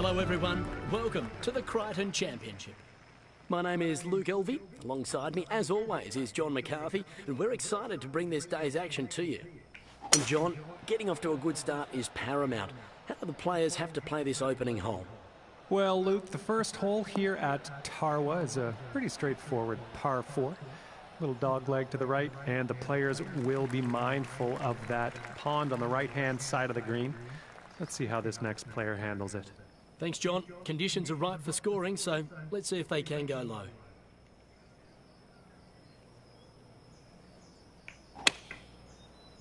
Hello everyone, welcome to the Crichton Championship. My name is Luke Elvey, alongside me as always is John McCarthy, and we're excited to bring this day's action to you. And John, getting off to a good start is paramount. How do the players have to play this opening hole? Well, Luke, the first hole here at Tarwa is a pretty straightforward par 4. Little dog leg to the right, and the players will be mindful of that pond on the right-hand side of the green. Let's see how this next player handles it. Thanks, John. Conditions are right for scoring, so let's see if they can go low.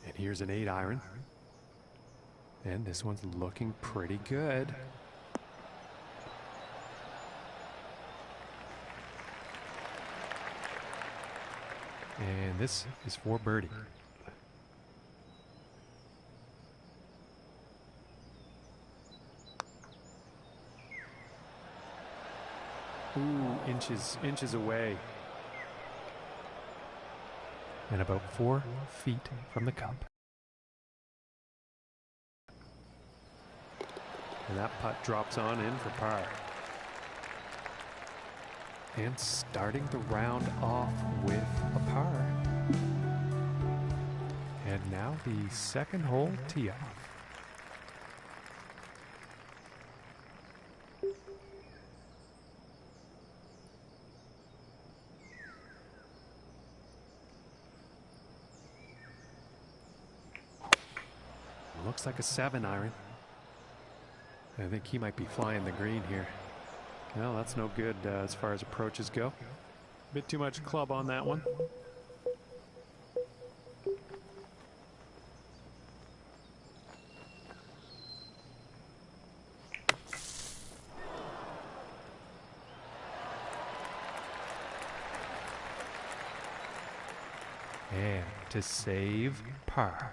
And here's an 8-iron. And this one's looking pretty good. And this is for birdie. Ooh, inches away. And about 4 feet from the cup. And that putt drops on in for par. And starting the round off with a par. And now the second hole tee off. Looks like a 7-iron. I think he might be flying the green here. Well, that's no good as far as approaches go. Bit too much club on that one. And to save par.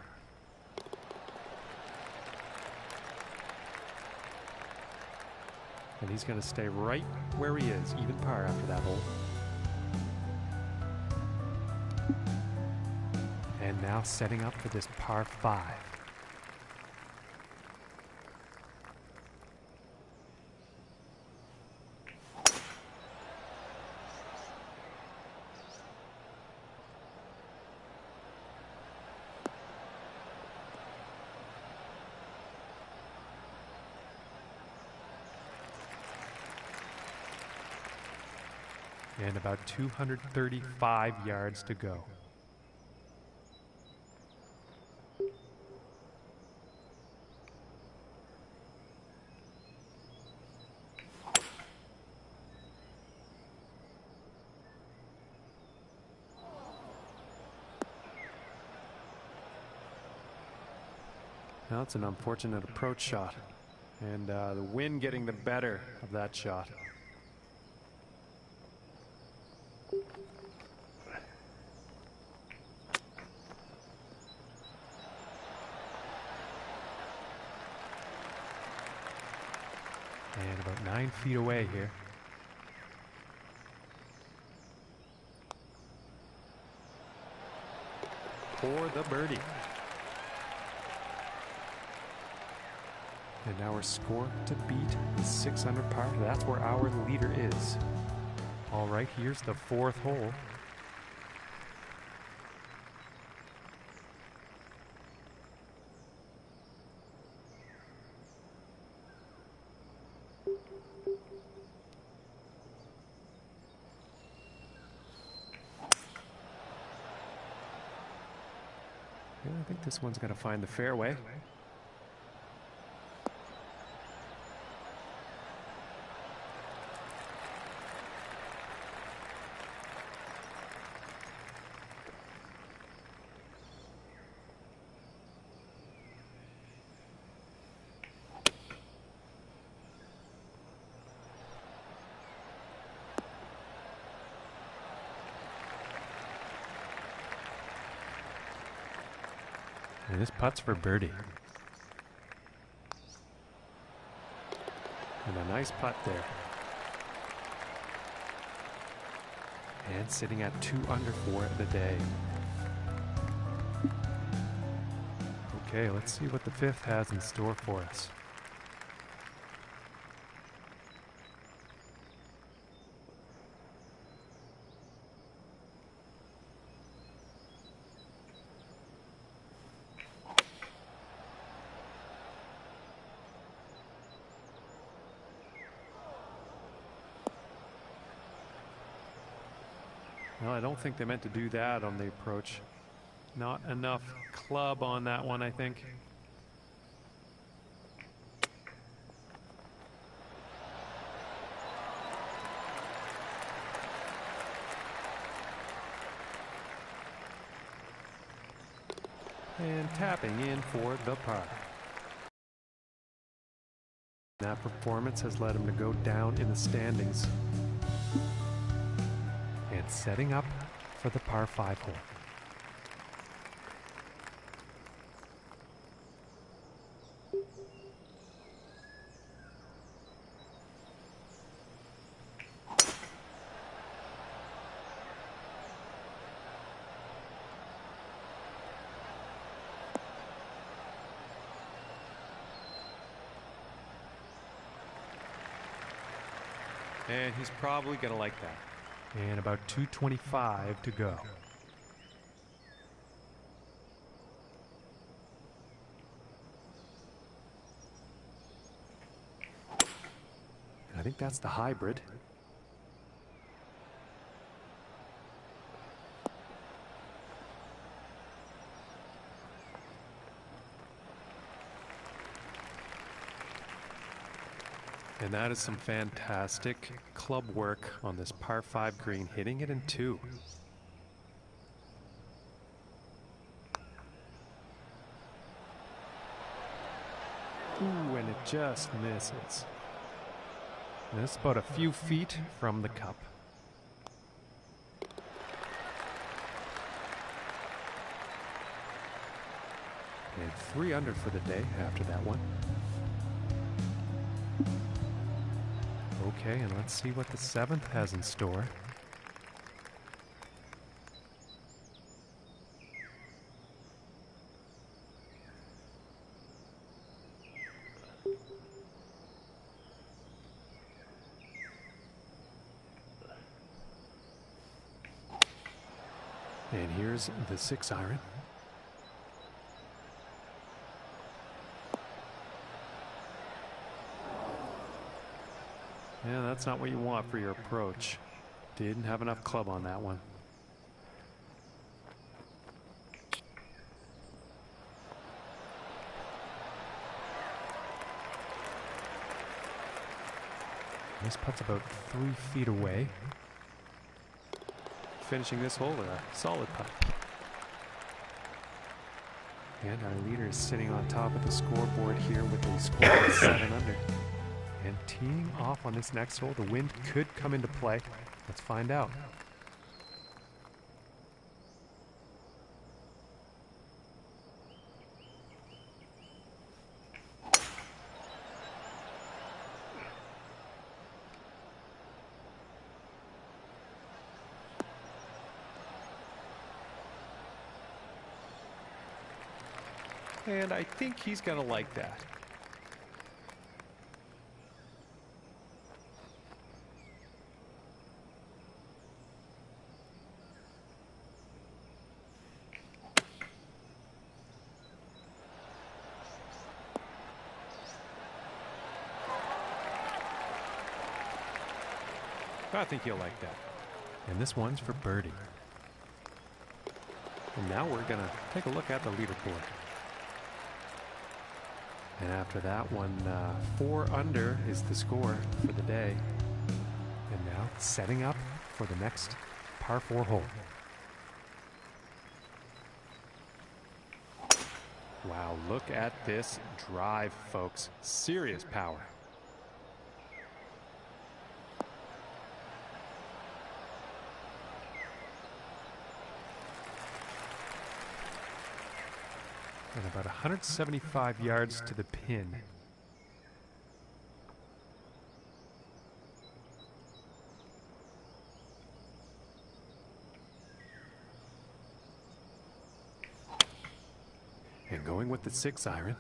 And he's going to stay right where he is, even par after that hole. And now setting up for this par 5. And about 235 yards to go. Now it's an unfortunate approach shot, and the wind getting the better of that shot. And about 9 feet away here. For the birdie. And now we're scored to beat the 6 under par. That's where our leader is. All right, here's the 4th hole. I think this one's going to find the fairway. And this putt's for birdie. And a nice putt there. And sitting at 2 under for the day. Okay, let's see what the 5th has in store for us. Well, I don't think they meant to do that on the approach. Not enough club on that one, I think. And tapping in for the par. That performance has led him to go down in the standings. And setting up for the par 5 hole. And he's probably going to like that. And about 225 to go. I think that's the hybrid. And that is some fantastic club work on this par 5 green, hitting it in 2. Ooh, and it just misses. And it's about a few feet from the cup. And 3 under for the day after that one. Okay, and let's see what the 7th has in store. And here's the 6 iron. Yeah, that's not what you want for your approach. Didn't have enough club on that one. This putt's about 3 feet away. Finishing this hole with a solid putt. And our leader is sitting on top of the scoreboard here with a score of 7 under. And teeing off on this next hole, the wind could come into play. Let's find out. And I think he's gonna like that. I think he'll like that. And this one's for birdie. And now we're gonna take a look at the leaderboard. And after that one, 4 under is the score for the day. And now setting up for the next par 4 hole. Wow, look at this drive, folks. Serious power. And about 175 yards to the pin. And going with the 6 iron.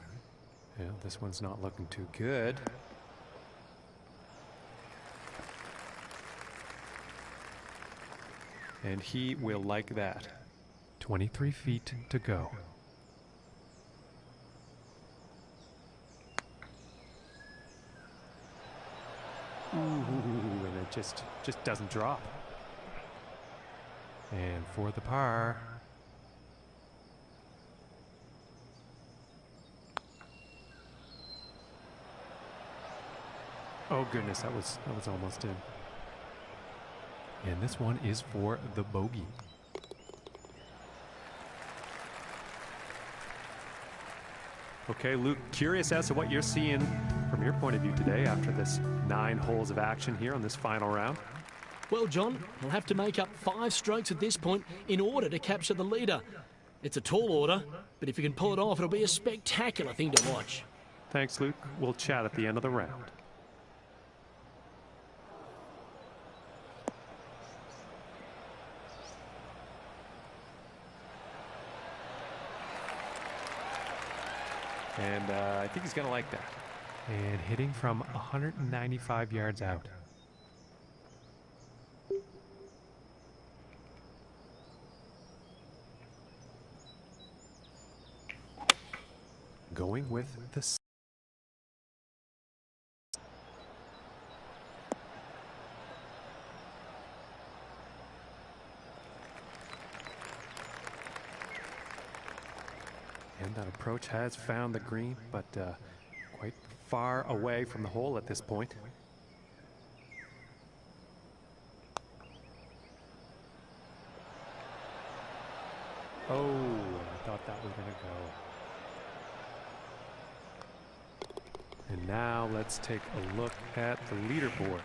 Well, this one's not looking too good. And he will like that. 23 feet to go. Ooh, and it just doesn't drop. And for the par. Oh goodness, that was almost in. And this one is for the bogey. Okay, Luke, curious as to what you're seeing from your point of view today after this 9 holes of action here on this final round. Well, John, he'll have to make up 5 strokes at this point in order to capture the leader. It's a tall order, but if you can pull it off, it'll be a spectacular thing to watch. Thanks, Luke. We'll chat at the end of the round. And I think he's going to like that. And hitting from 195 yards out. Going with the... And that approach has found the green, but quite far away from the hole at this point. Oh, I thought that was going to go. And now let's take a look at the leaderboard.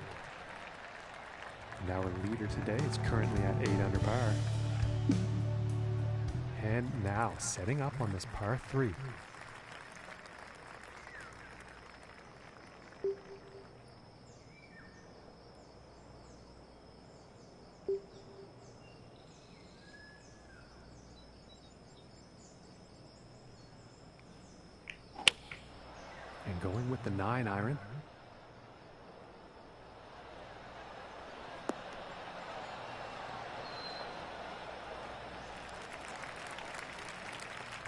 And our leader today is currently at 8 under par. And now setting up on this par 3. And going with the 9 iron.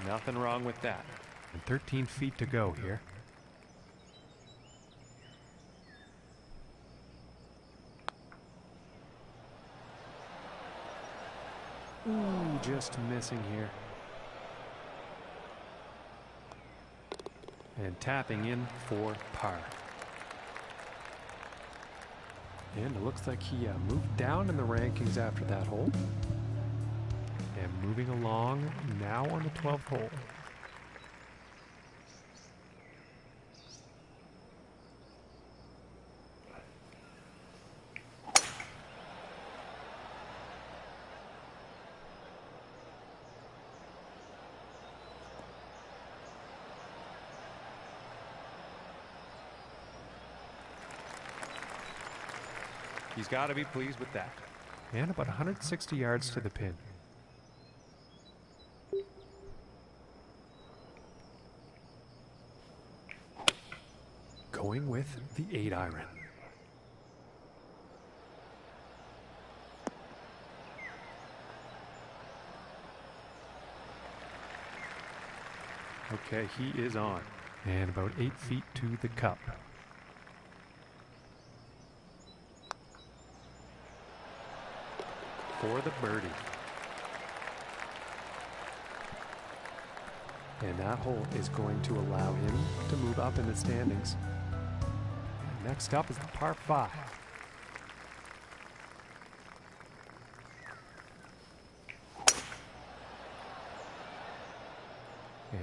Nothing wrong with that. And 13 feet to go here. Ooh, just missing here. And tapping in for par. And it looks like he moved down in the rankings after that hole. And moving along now on the 12th hole. He's got to be pleased with that. And about 160 yards to the pin. Going with the 8 iron. Okay, he is on. And about 8 feet to the cup. For the birdie. And that hole is going to allow him to move up in the standings. Next up is the par 5.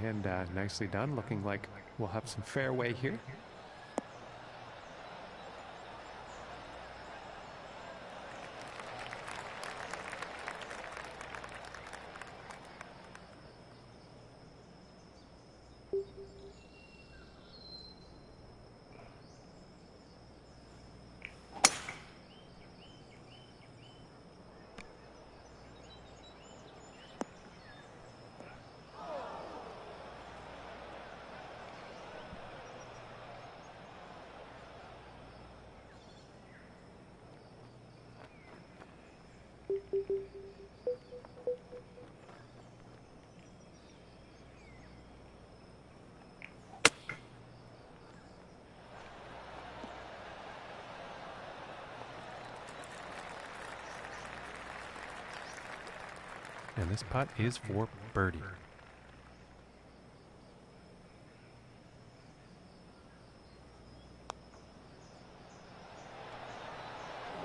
And nicely done, looking like we'll have some fairway here. And this putt is for birdie.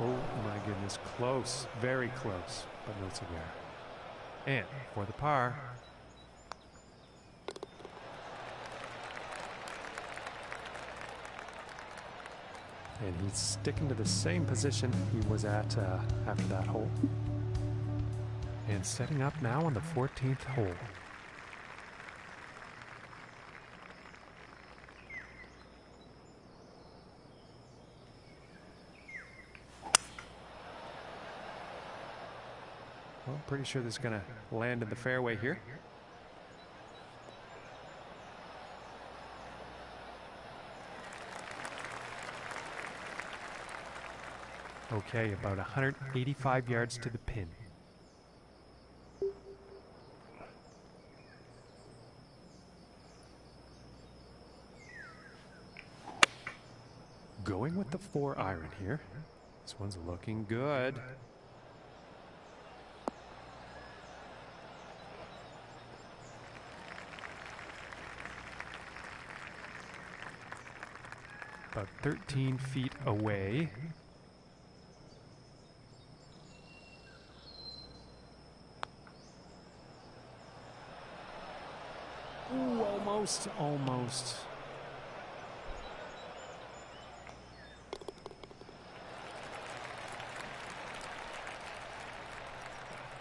Oh my goodness, close, very close, but no cigar. And for the par. And he's sticking to the same position he was at after that hole. And setting up now on the 14th hole. Well, pretty sure this is going to land in the fairway here. Okay, about 185 yards to the pin. Going with the 4-iron here. This one's looking good. About 13 feet away. Ooh, almost.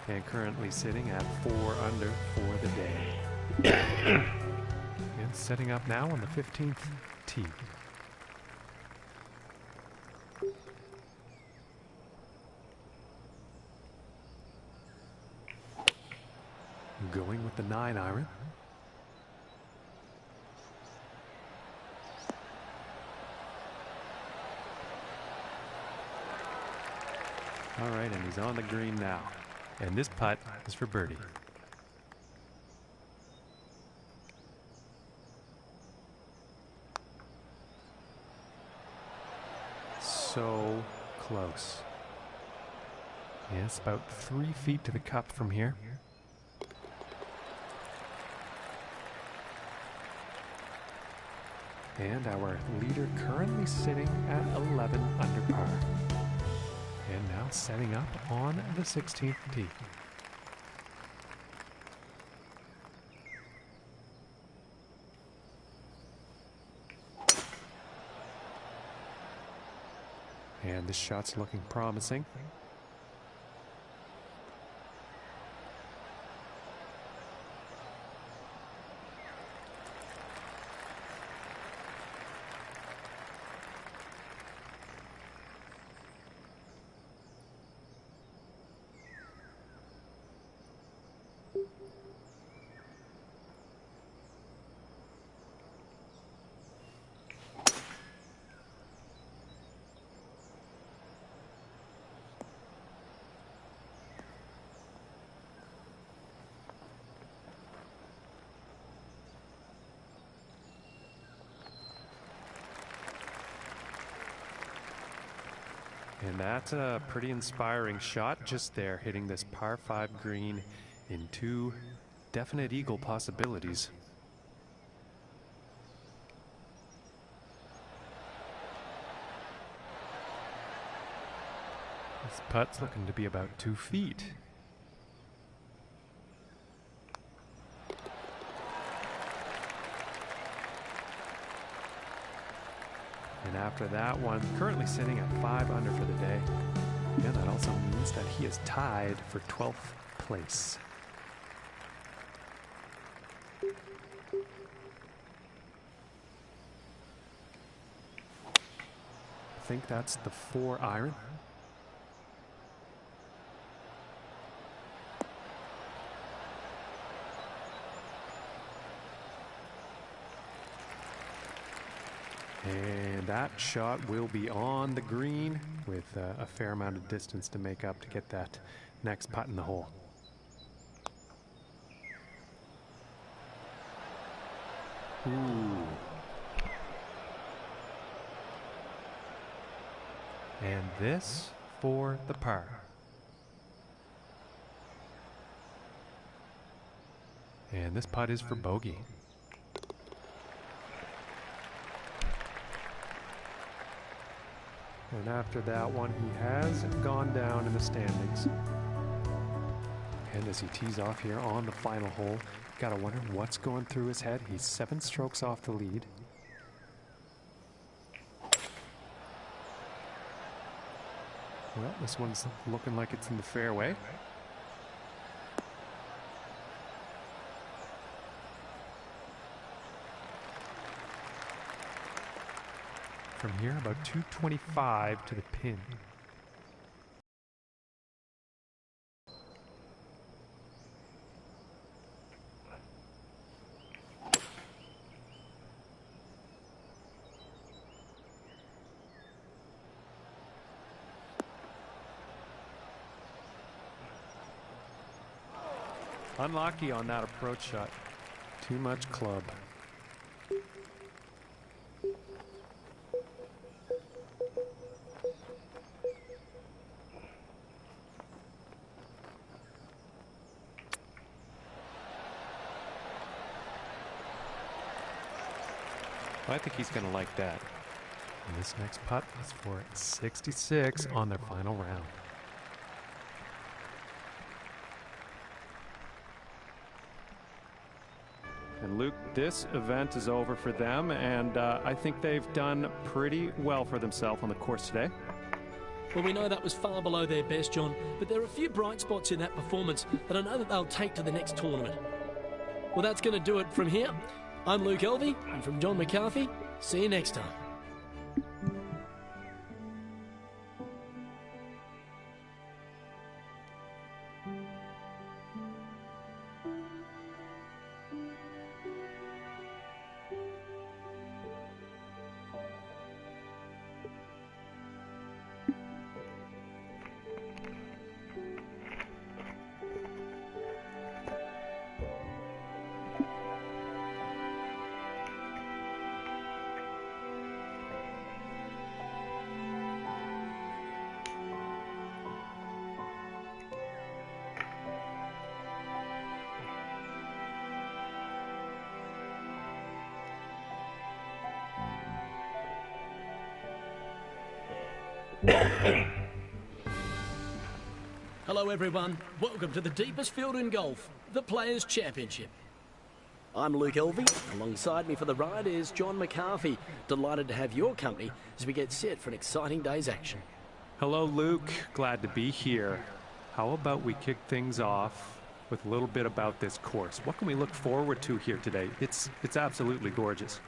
And currently sitting at 4 under for the day. And setting up now on the 15th tee. Going with the 9-iron. All right, and he's on the green now. And this putt is for birdie. So close. Yes, about 3 feet to the cup from here. And our leader currently sitting at 11 under par. And now setting up on the 16th tee. And this shot's looking promising. And that's a pretty inspiring shot just there, hitting this par 5 green in 2 definite eagle possibilities. This putt's looking to be about 2 feet. And after that one, currently sitting at 5 under for the day. Yeah, that also means that he is tied for 12th place. I think that's the 4-iron. And that shot will be on the green with a fair amount of distance to make up to get that next putt in the hole. Ooh. And this for the par. And this putt is for bogey. And after that one, he has gone down in the standings. And as he tees off here on the final hole, gotta wonder what's going through his head. He's 7 strokes off the lead. Well, this one's looking like it's in the fairway. From here, about 225 to the pin. Unlucky on that approach shot. Too much club. I think he's going to like that. And this next putt is for 66 on their final round. And Luke, this event is over for them, and I think they've done pretty well for themselves on the course today. Well, we know that was far below their best, John, but there are a few bright spots in that performance that I know that they'll take to the next tournament. Well, that's going to do it from here. I'm Luke Elvey, and from John McCarthy, see you next time. Hello everyone, welcome to the deepest field in golf, the Players' Championship. I'm Luke Elvey, alongside me for the ride is John McCarthy. Delighted to have your company as we get set for an exciting day's action. Hello Luke, glad to be here. How about we kick things off with a little bit about this course? What can we look forward to here today? It's absolutely gorgeous.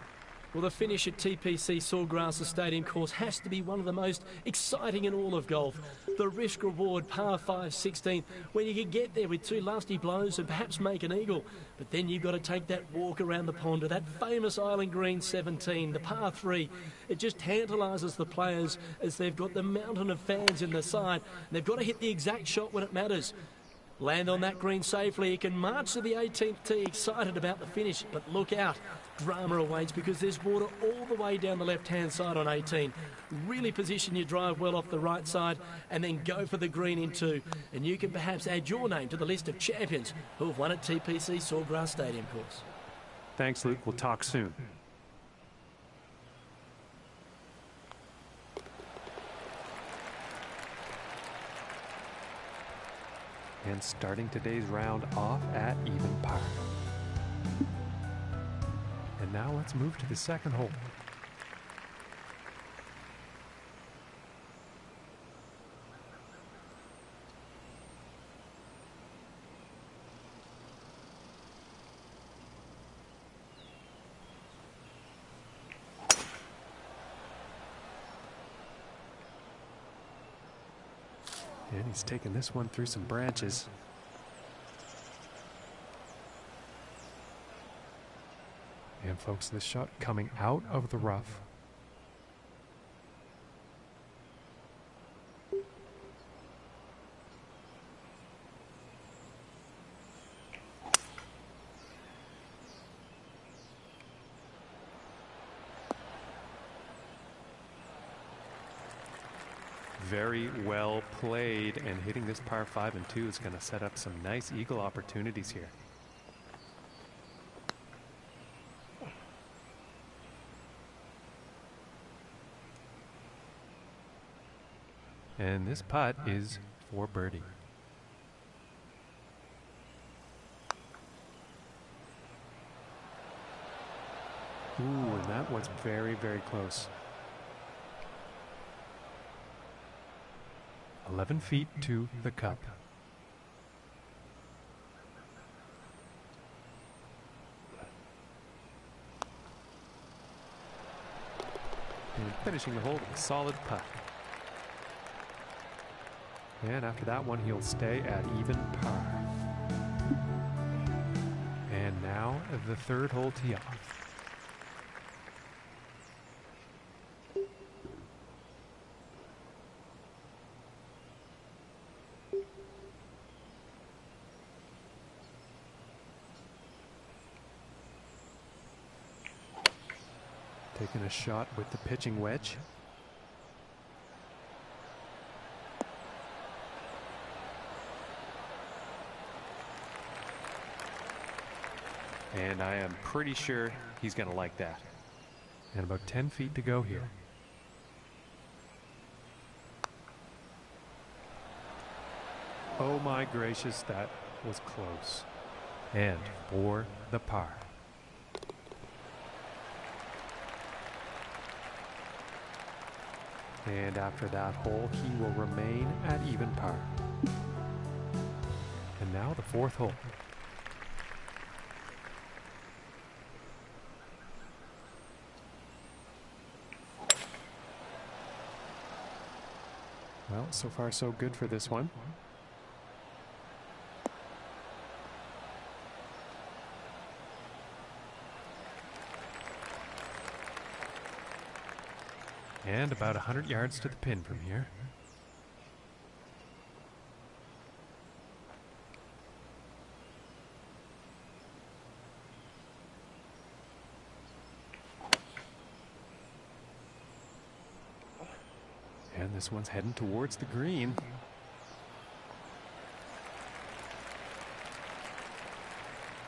Well, the finish at TPC Sawgrass Stadium course has to be one of the most exciting in all of golf. The risk-reward par 5 16, when you can get there with 2 lusty blows and perhaps make an eagle. But then you've got to take that walk around the pond to that famous Island Green 17, the par 3. It just tantalises the players as they've got the mountain of fans in the side. And they've got to hit the exact shot when it matters. Land on that green safely. You can march to the 18th tee excited about the finish, but look out. Drama awaits because there's water all the way down the left-hand side on 18. Really position your drive well off the right side and then go for the green in 2. And you can perhaps add your name to the list of champions who have won at TPC Sawgrass Stadium course. Thanks, Luke. We'll talk soon. And starting today's round off at even par. And now let's move to the second hole. And he's taking this one through some branches. And folks, this shot coming out of the rough. Very well played, and hitting this par 5 and 2 is going to set up some nice eagle opportunities here. And this putt is for birdie. Ooh, and that was very, very close. 11 feet to the cup. And finishing the hole with a solid putt. And after that one, he'll stay at even par. And now the third hole tee off. Taking a shot with the pitching wedge. And I am pretty sure he's going to like that. And about 10 feet to go here. Oh my gracious, that was close. And for the par. And after that hole, he will remain at even par. And now the fourth hole. Well, so far so good for this one. And about 100 yards to the pin from here. And this one's heading towards the green.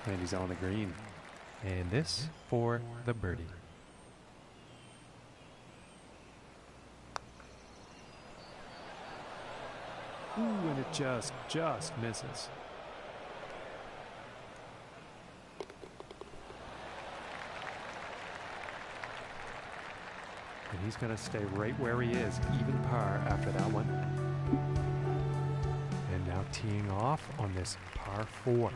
And he's on the green. And this for the birdie. Ooh, and it just misses. And he's going to stay right where he is, even par after that one. And now teeing off on this par 4.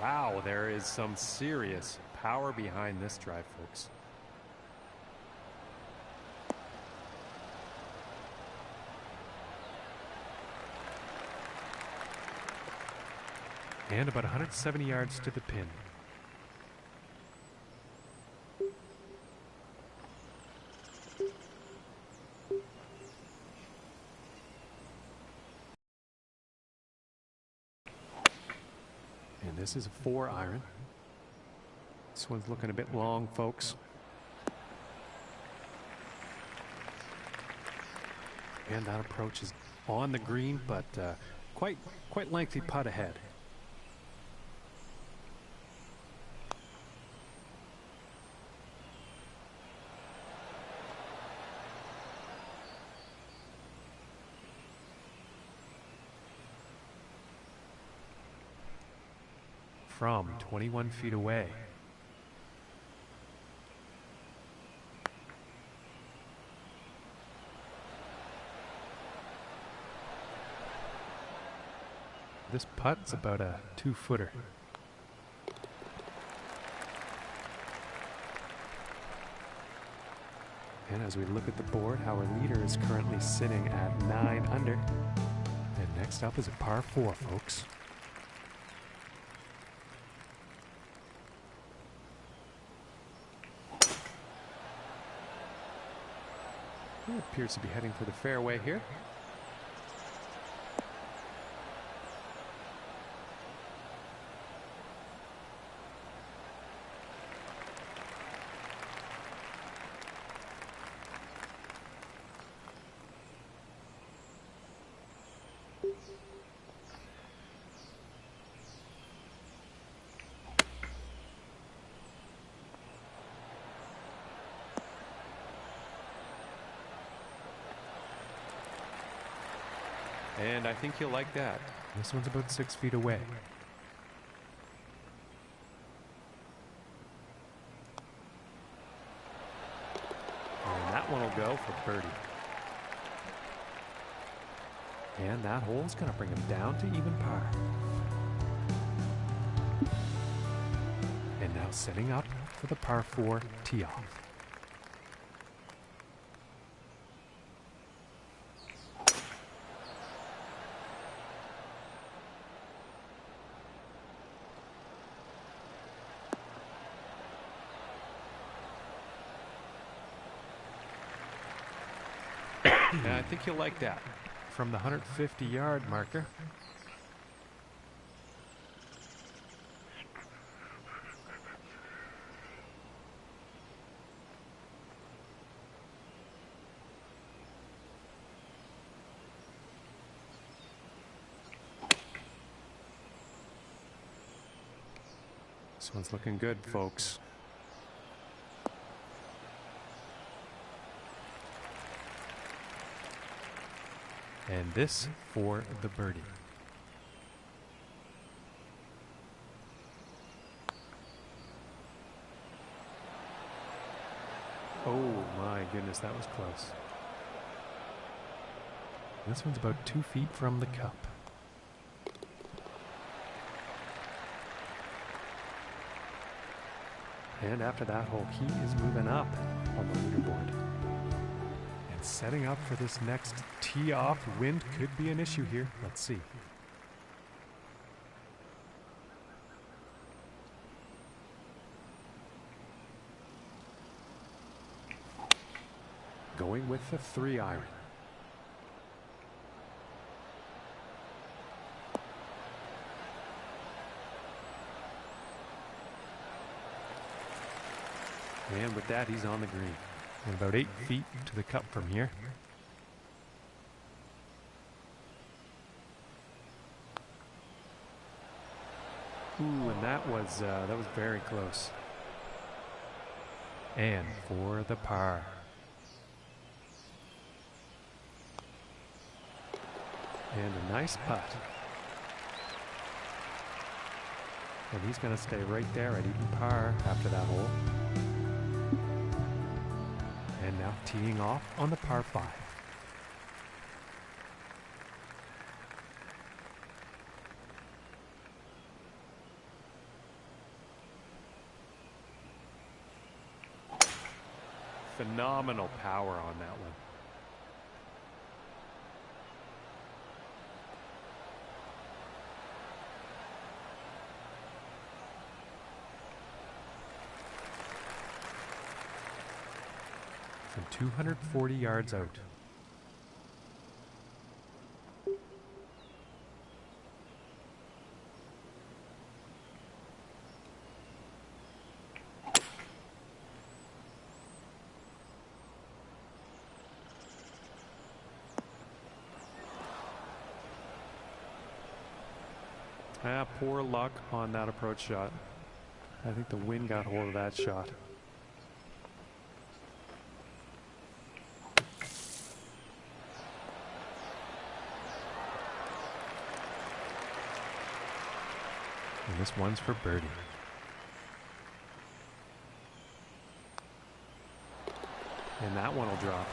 Wow, there is some serious power behind this drive, folks. And about 170 yards to the pin. And this is a 4-iron. This one's looking a bit long, folks. And that approach is on the green, but quite lengthy putt ahead. From 21 feet away. This putt's about a 2-footer. And as we look at the board, our leader is currently sitting at 9 under. And next up is a par 4, folks. He appears to be heading for the fairway here. And I think you'll like that. This one's about 6 feet away. And that one will go for birdie. And that hole's going to bring him down to even par. And now setting up for the par 4 tee off. Yeah, I think you'll like that. From the 150-yard marker. This one's looking good, folks. And this for the birdie. Oh my goodness, that was close. This one's about 2 feet from the cup. And after that hole, he is moving up on the leaderboard. And setting up for this next tee off. Wind could be an issue here. Let's see. Going with the 3-iron. And with that, he's on the green. And about 8 feet to the cup from here. Ooh, and that was very close. And for the par. And a nice putt. And he's going to stay right there at even par after that hole. And now teeing off on the par 5. Phenomenal power on that one. From 240 yards out. Poor luck on that approach shot. I think the wind got hold of that shot. And this one's for birdie. And that one will drop.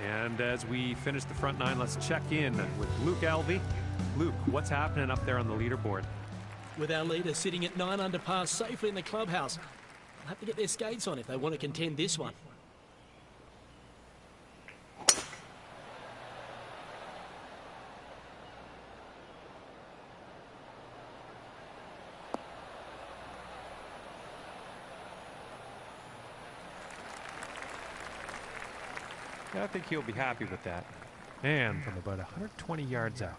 And as we finish the front nine, let's check in with Luke Elvey. Luke, what's happening up there on the leaderboard? With our leader sitting at 9 under par safely in the clubhouse. They'll have to get their skates on if they want to contend this one. I think he'll be happy with that. And from about 120 yards out.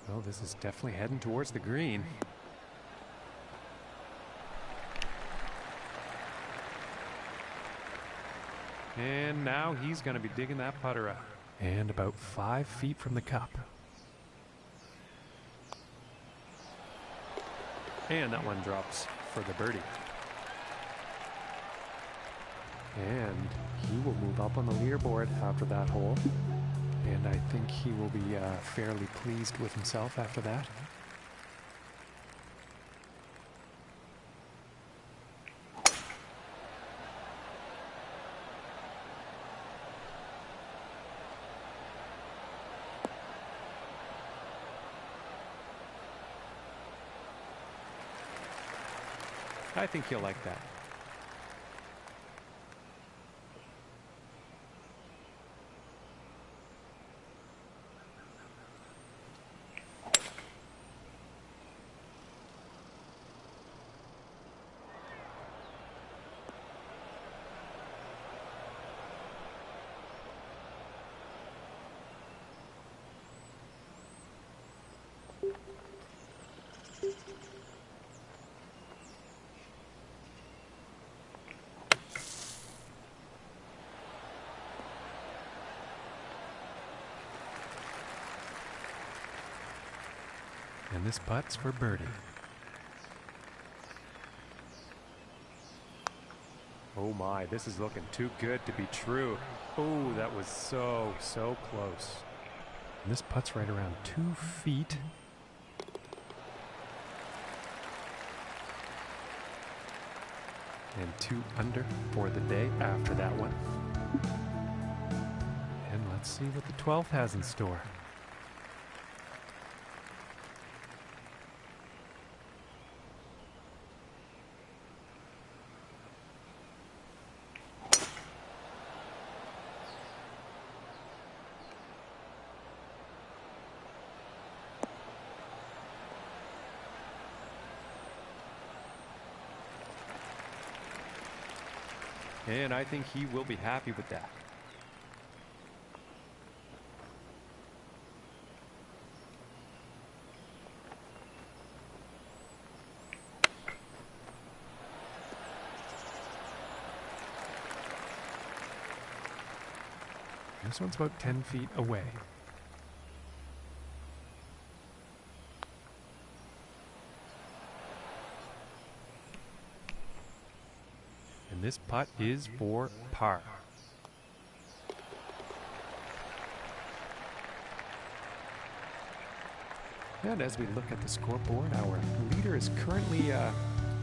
Well, this is definitely heading towards the green. And now he's going to be digging that putter up. And about 5 feet from the cup. And that one drops for the birdie. And he will move up on the leaderboard after that hole. And I think he will be fairly pleased with himself after that. I think he'll like that. And this putt's for birdie. Oh my, this is looking too good to be true. Oh, that was so close. And this putt's right around 2 feet. And 2 under for the day after that one. And let's see what the 12th has in store. And I think he will be happy with that. This one's about 10 feet away. And this putt is for par. And as we look at the scoreboard, our leader is currently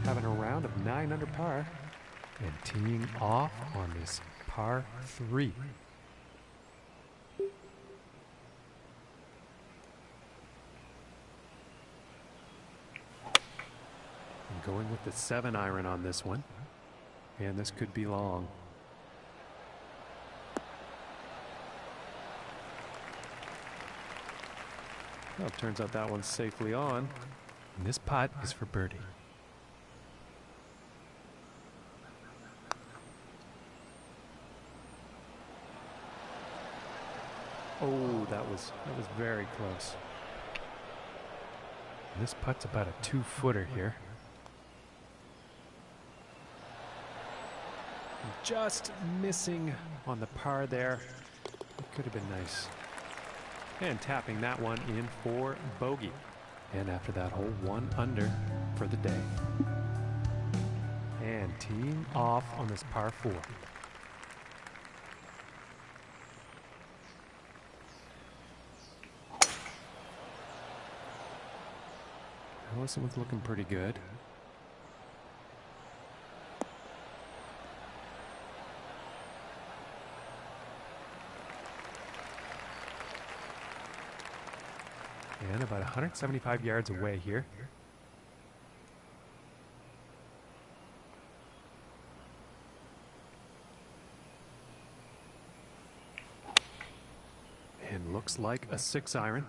having a round of 9 under par and teeing off on this par 3. And going with the 7-iron on this one. And this could be long. Well, it turns out that one's safely on. And this putt is for birdie. Oh, that was very close. And this putt's about a 2-footer here. Just missing on the par there. It could have been nice. And tapping that one in for bogey. And after that hole, 1 under for the day. And teeing off on this par 4. Ellison was looking pretty good. And about 175 yards away here. And looks like a 6-iron.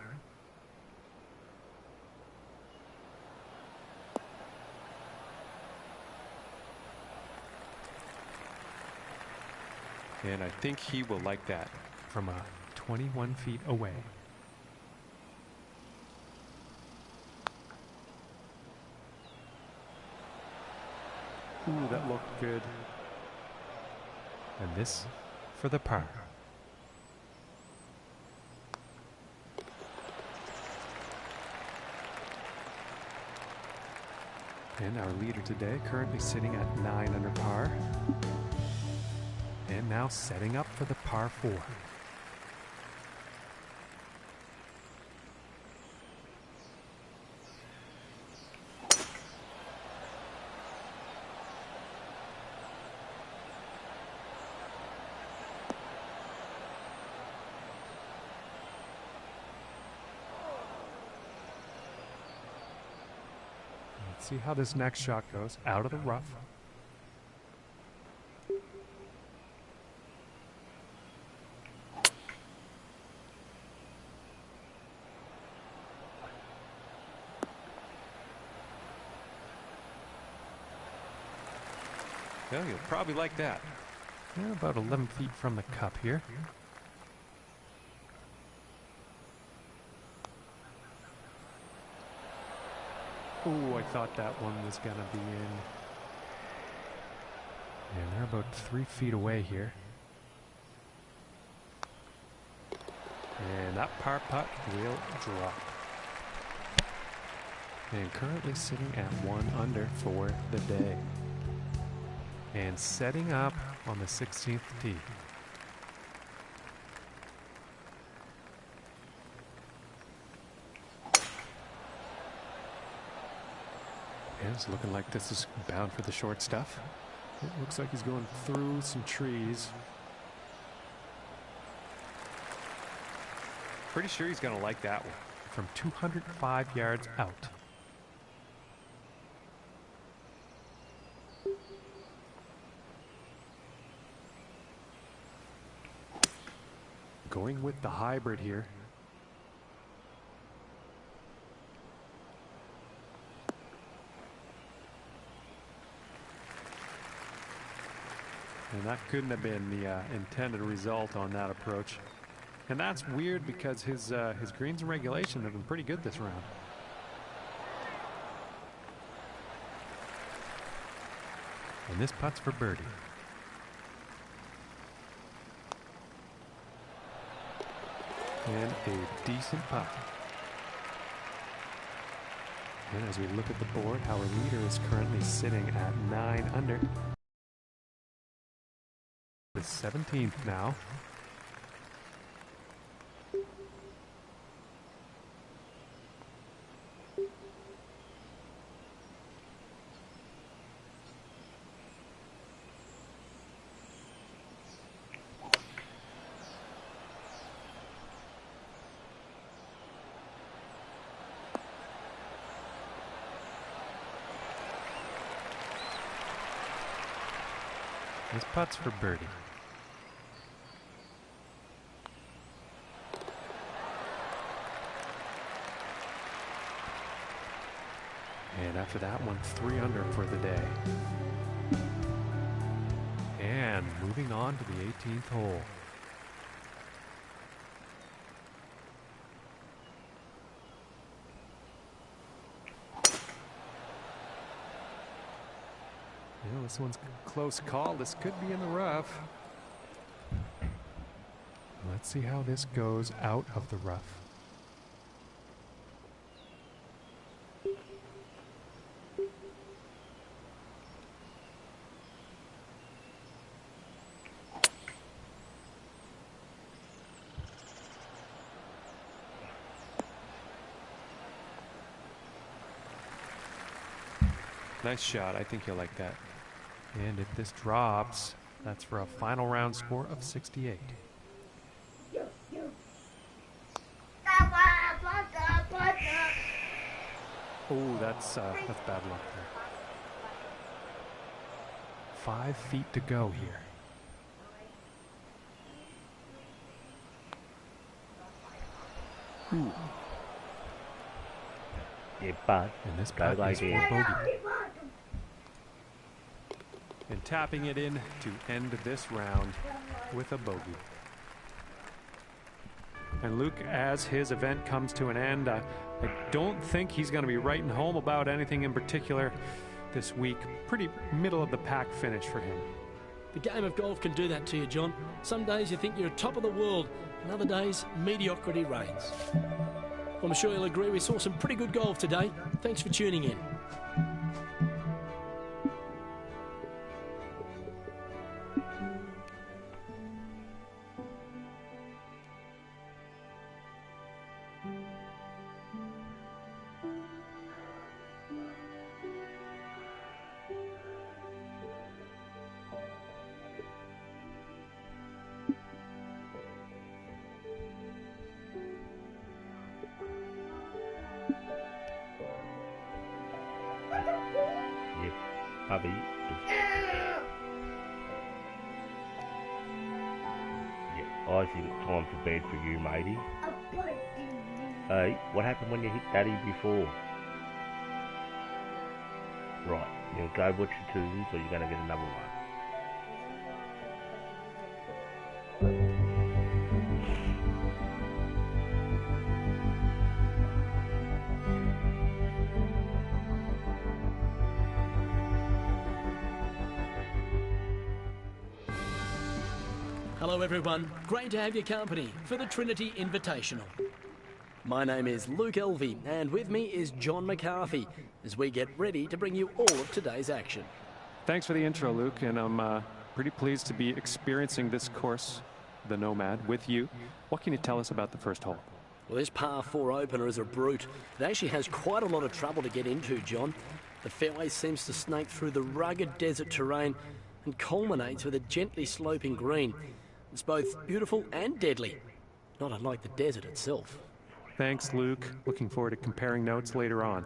And I think he will like that from 21 feet away. Ooh, that looked good. And this for the par. And our leader today currently sitting at 9 under par. And now setting up for the par 4. Let's see how this next shot goes out of the rough. Well, you'll probably like that. We're about 11 feet from the cup here. Oh, I thought that one was going to be in. And they're about 3 feet away here. And that par putt will drop. And currently sitting at 1 under for the day. And setting up on the 16th tee. And it's looking like this is bound for the short stuff. It looks like he's going through some trees. Pretty sure he's going to like that one. From 205 yards out. Going with the hybrid here. And that couldn't have been the intended result on that approach. And that's weird because his greens and regulation have been pretty good this round. And this putt's for birdie. And a decent putt. And as we look at the board, our leader is currently sitting at 9 under. The 17th now. This putt's for birdie. And after that one, 3 under for the day. And moving on to the 18th hole. Well, this one's a close call. This could be in the rough. Let's see how this goes out of the rough. Nice shot. I think you'll like that. And if this drops, that's for a final round score of 68. Oh, that's bad luck there. 5 feet to go here. Ooh. And this putt is for bogey. And tapping it in to end this round with a bogey. And Luke, as his event comes to an end, I don't think he's going to be writing home about anything in particular this week. Pretty middle of the pack finish for him. The game of golf can do that to you, John. Some days you think you're top of the world, and other days mediocrity reigns. I'm sure you'll agree we saw some pretty good golf today. Thanks for tuning in. Hubby. Yeah, I think time for bed for you, matey. Hey, what happened when you hit Daddy before? Right, you'll go watch your tunes or you're going to get another one. Hello everyone, great to have your company for the Trinity Invitational. My name is Luke Elvey and with me is John McCarthy as we get ready to bring you all of today's action. Thanks for the intro, Luke, and I'm pretty pleased to be experiencing this course, the Nomad, with you. What can you tell us about the first hole? Well, this par 4 opener is a brute. It actually has quite a lot of trouble to get into, John. The fairway seems to snake through the rugged desert terrain and culminates with a gently sloping green. It's both beautiful and deadly, not unlike the desert itself. Thanks, Luke. Looking forward to comparing notes later on.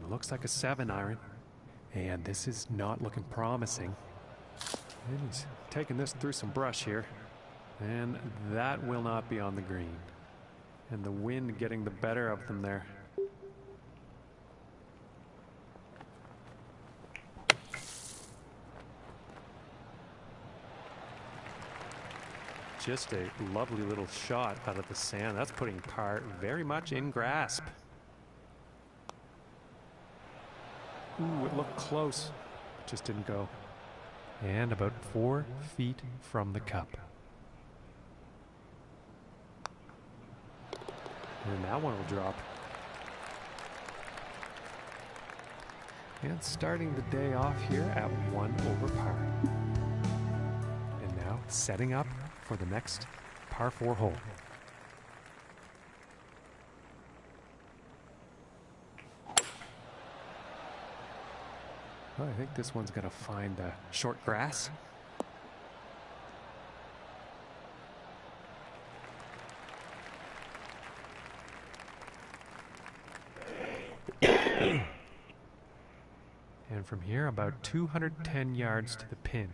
Looks like a 7-iron, and this is not looking promising. And he's taking this through some brush here, and that will not be on the green. And the wind getting the better of them there. Just a lovely little shot out of the sand. That's putting par very much in grasp. Ooh, it looked close. Just didn't go. And about 4 feet from the cup. And that one will drop. And starting the day off here at 1 over par. And now setting up for the next par 4 hole. Well, I think this one's going to find short grass. And from here, about 210 yards to the pin.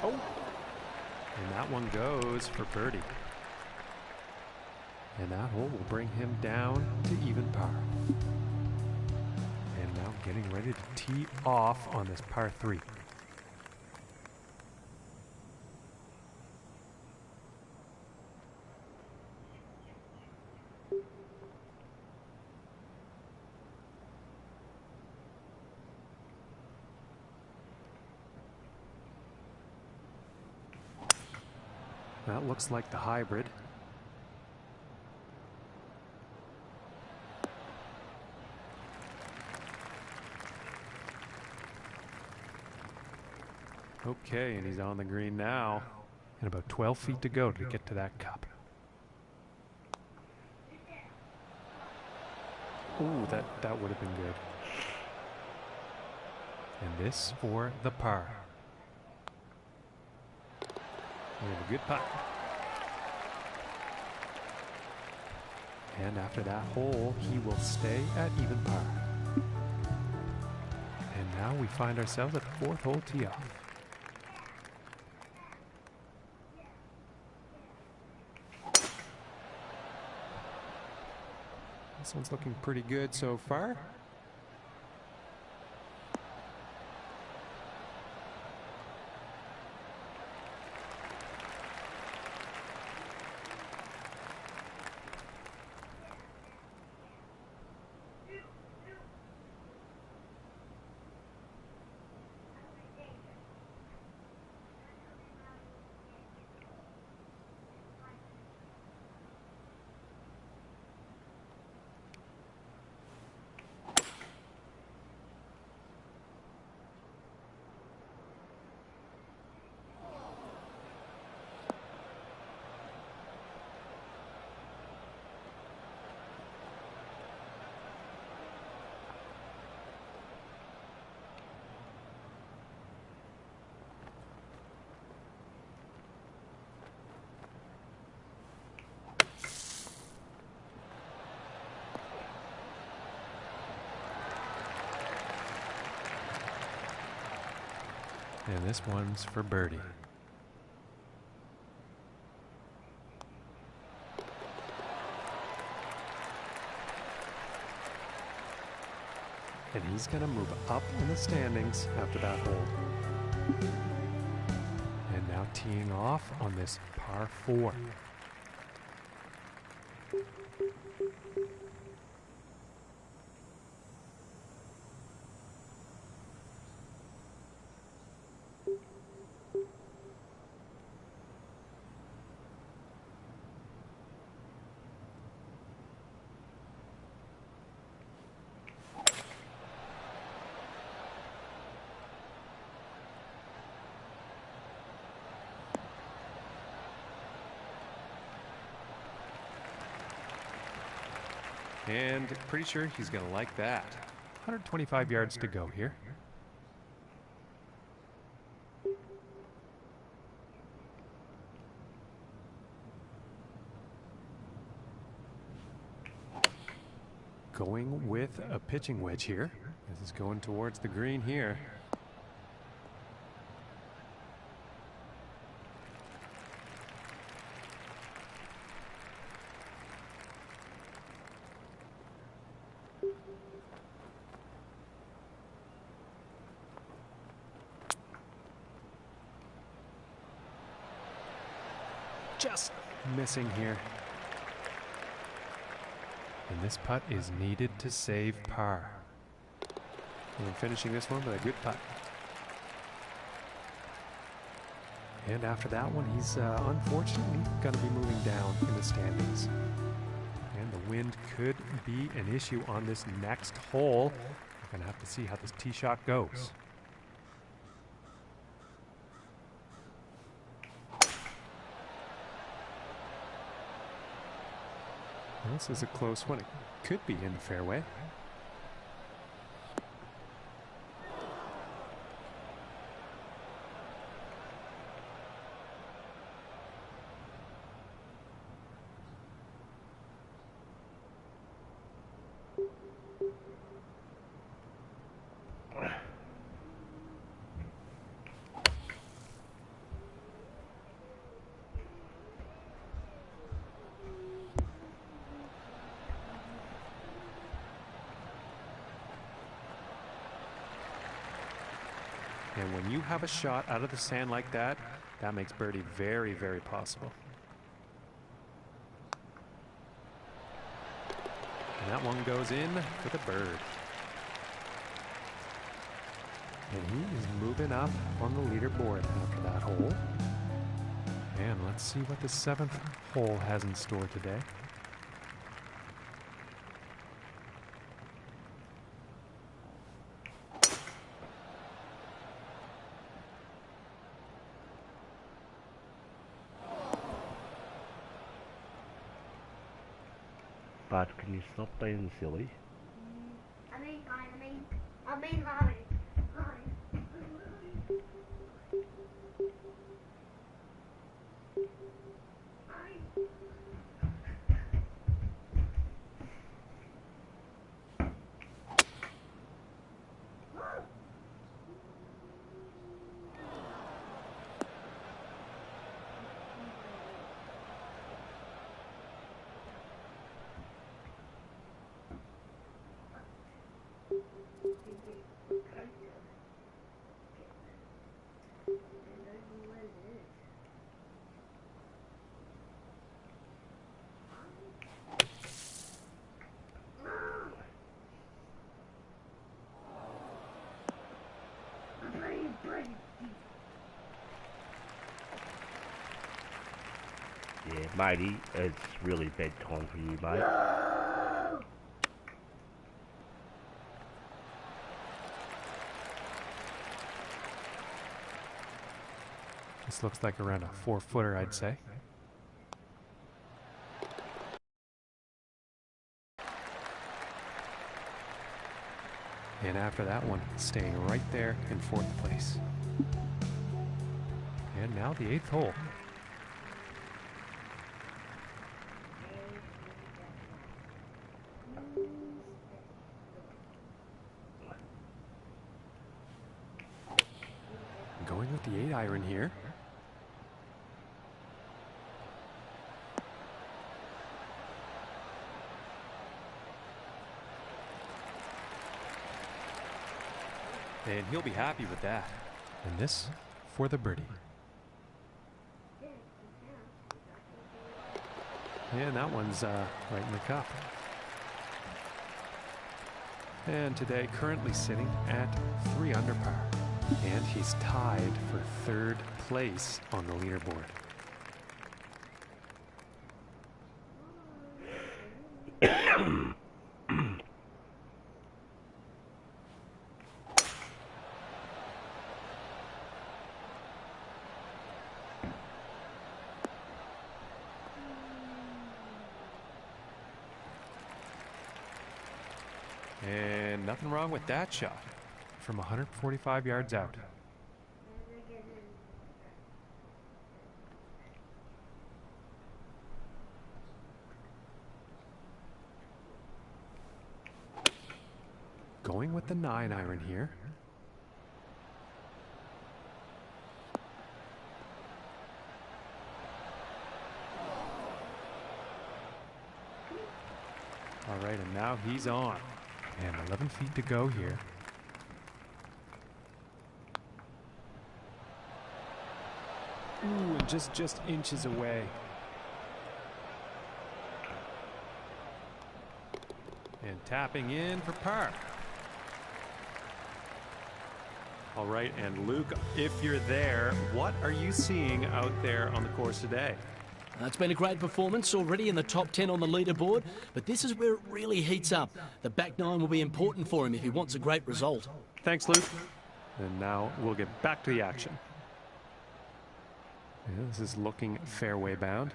Oh, and that one goes for birdie. And that hole will bring him down to even par. And now getting ready to tee off on this par 3. That looks like the hybrid. Okay, and he's on the green now. And about 12 feet to go to get to that cup. Ooh, that would have been good. And this for the par. We have a good putt. And after that hole, he will stay at even par. And now we find ourselves at the 4th hole tee off. This one's looking pretty good so far. And this one's for birdie. And he's going to move up in the standings after that hole. And now teeing off on this par 4. And pretty sure he's going to like that. 125 yards to go here. Going with a pitching wedge here. This is going towards the green here. Just missing here. And this putt is needed to save par. And finishing this one with a good putt. And after that one, he's unfortunately going to be moving down in the standings. And the wind could be an issue on this next hole. We're going to have to see how this tee shot goes. This is a close one. It could be in the fairway. And when you have a shot out of the sand like that, that makes birdie very, very possible. And that one goes in for the bird. And he is moving up on the leaderboard after that hole. And let's see what the 7th hole has in store today. But can you stop being silly? I mean, Yeah, matey, it's really bedtime for you, mate. This looks like around a 4-footer, I'd say. And after that one, staying right there in 4th place. And now the 8th hole. Going Going with the 8-iron here. And he'll be happy with that. And this for the birdie. And that one's right in the cup. And today currently sitting at 3 under par. And he's tied for 3rd place on the leaderboard. And nothing wrong with that shot from 145 yards out. Going with the 9-iron here. All right, and now he's on. And 11 feet to go here. Ooh, and just inches away. And tapping in for par. All right, and Luke, if you're there, what are you seeing out there on the course today? It's been a great performance, already in the top 10 on the leaderboard, but this is where it really heats up. The back 9 will be important for him if he wants a great result. Thanks, Luke. And now we'll get back to the action. Yeah, this is looking fairway bound.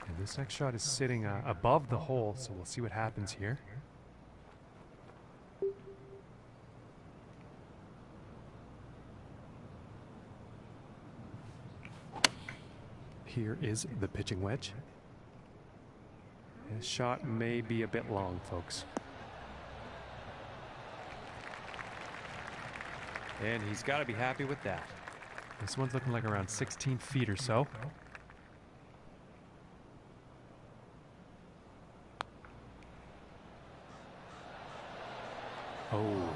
And this next shot is sitting above the hole, so we'll see what happens here. Here is the pitching wedge. This shot may be a bit long, folks. And he's got to be happy with that. This one's looking like around 16 feet or so. Oh.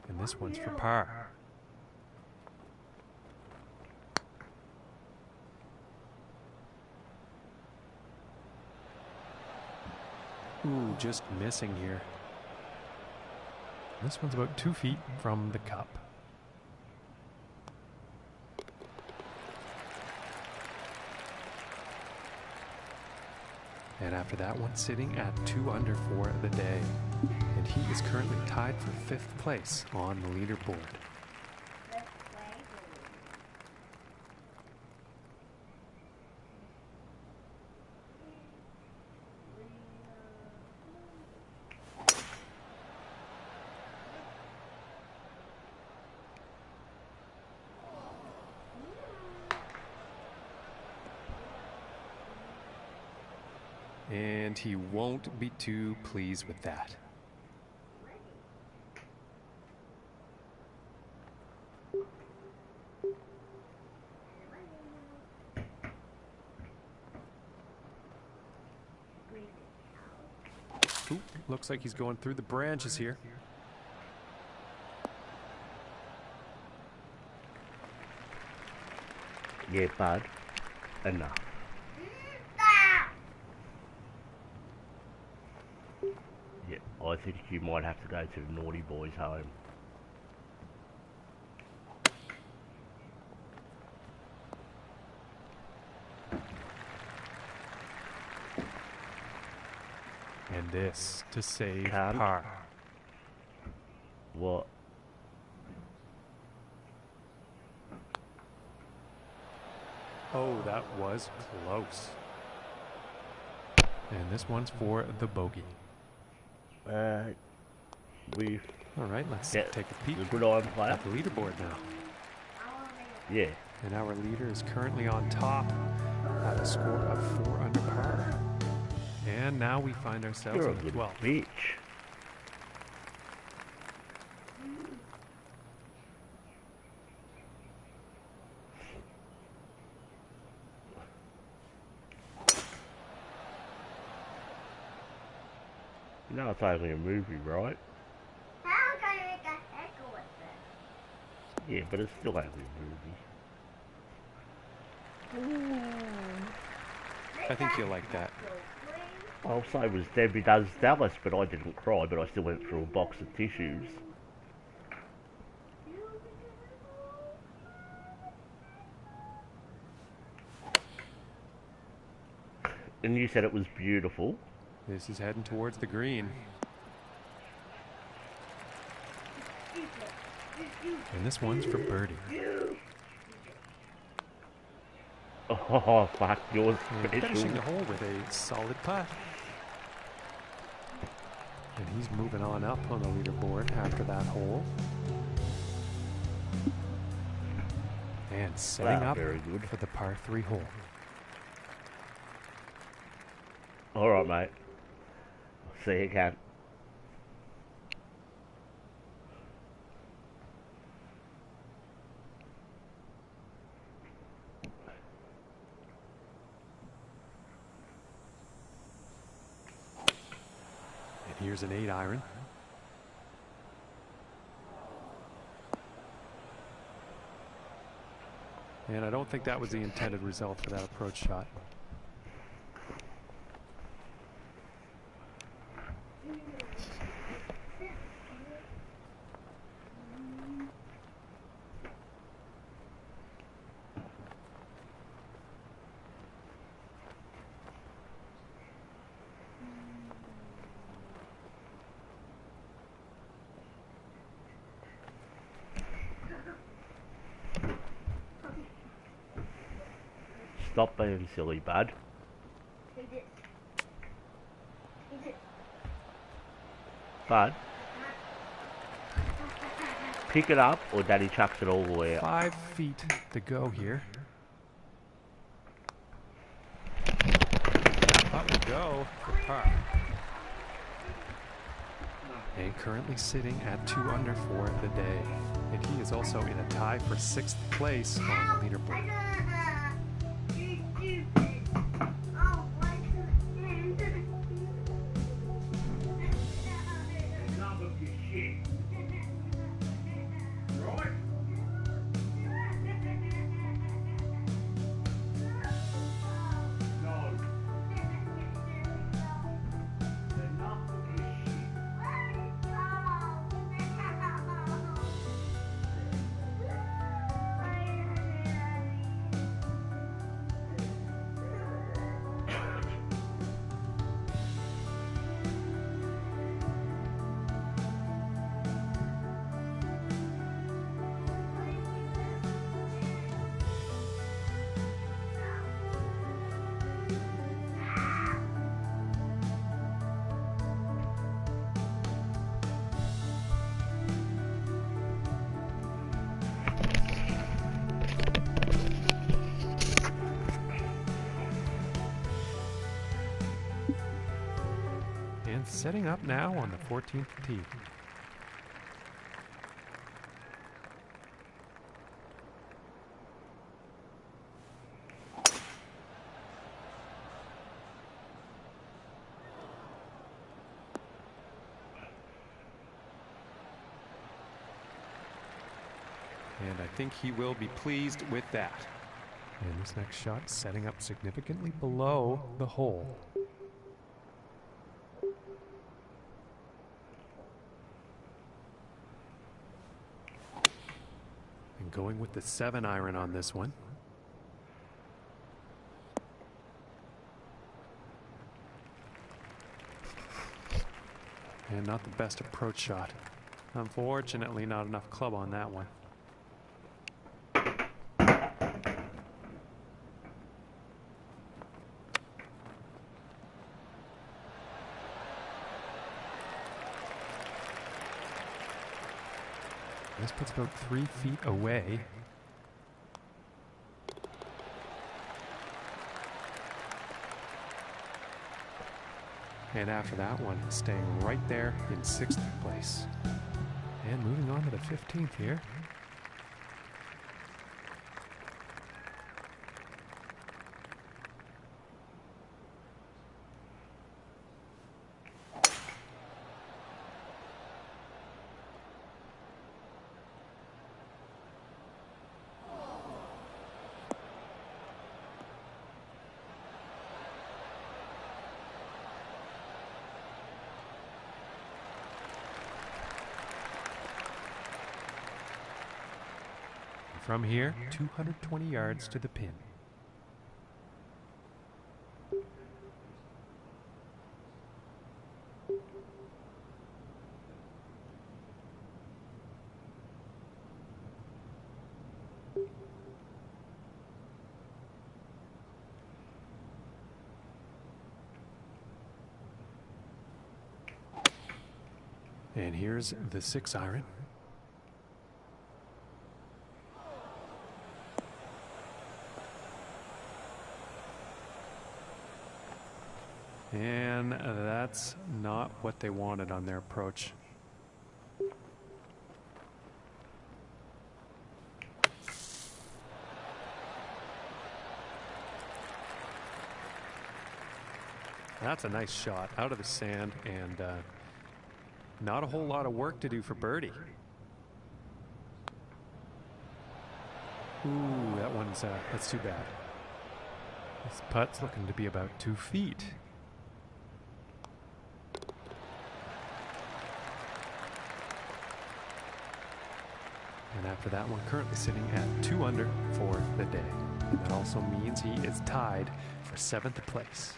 And this one's for par. Ooh, just missing here. This one's about 2 feet from the cup. And after that one, sitting at 2 under for the day. And he is currently tied for 5th place on the leaderboard. And he won't be too pleased with that. Ooh, looks like he's going through the branches here. Yeah, bud. Enough. Yeah, I think you might have to go to the naughty boys' home. And this to save Can't. par. What? Oh, that was close. And this one's for the bogey. All right, let's take a peek the good iron player. at the leaderboard now. Yeah. And our leader is currently on top at a score of 4 under par. And now we find ourselves You're a in the good 12th. bitch. You know it's only a movie, right? How can I make a heckle with this? Yeah, but it's still only a movie. I think you'll like that. I'll say it was Debbie Does Dallas, but I didn't cry, but I still went through a box of tissues. And you said it was beautiful. This is heading towards the green. And this one's for birdie. Oh, fuck, yours And special. finishing the hole with a solid putt. And he's moving on up on the leaderboard after that hole. And setting Wow, up very good. for the par 3 hole. Alright, mate. See you again. And here's an 8 iron. And I don't think that was the intended result for that approach shot. Stop being silly, bud. Bud. Pick it up, or Daddy chucks it all the way up. 5 feet to go here. Up we go for par. And currently sitting at 2 under for the day. And he is also in a tie for 6th place on the leaderboard. Setting up now on the 14th tee. And I think he will be pleased with that. And this next shot setting up significantly below the hole. Going with the 7 iron on this one. And not the best approach shot. Unfortunately, not enough club on that one. This puts about 3 feet away. And after that one, staying right there in 6th place. And moving on to the 15th here. From here, 220 yards to the pin. And here's the 6 iron. And that's not what they wanted on their approach. That's a nice shot out of the sand, and not a whole lot of work to do for birdie. Ooh, that one's that's too bad. This putt's looking to be about 2 feet. And after that one, currently sitting at 2 under for the day. And that also means he is tied for 7th place.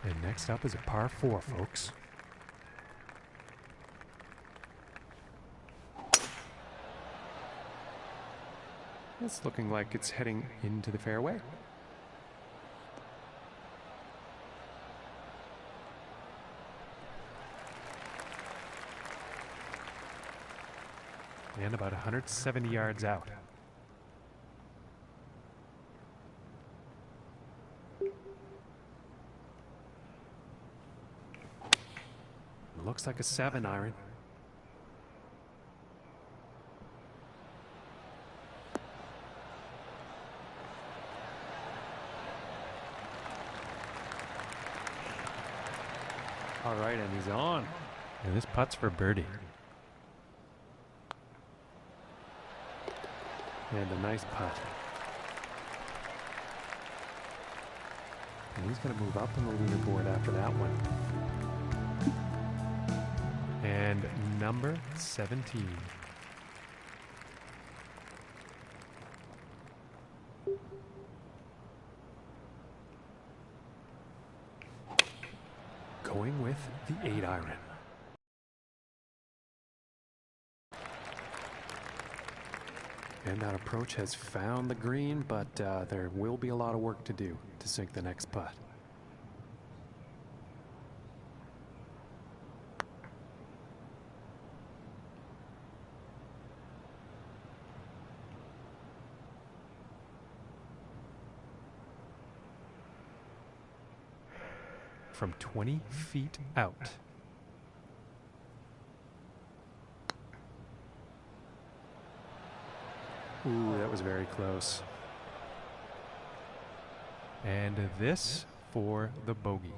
And next up is a par 4, folks. It's looking like it's heading into the fairway. And about 170 yards out. Looks like a 7 iron. All right, and he's on. And this putt's for birdie. And a nice putt. And he's going to move up on the leaderboard after that one. And number 17. Going with the 8 iron. And that approach has found the green, but there will be a lot of work to do to sink the next putt. From 20 feet out. Ooh, that was very close. And this for the bogey.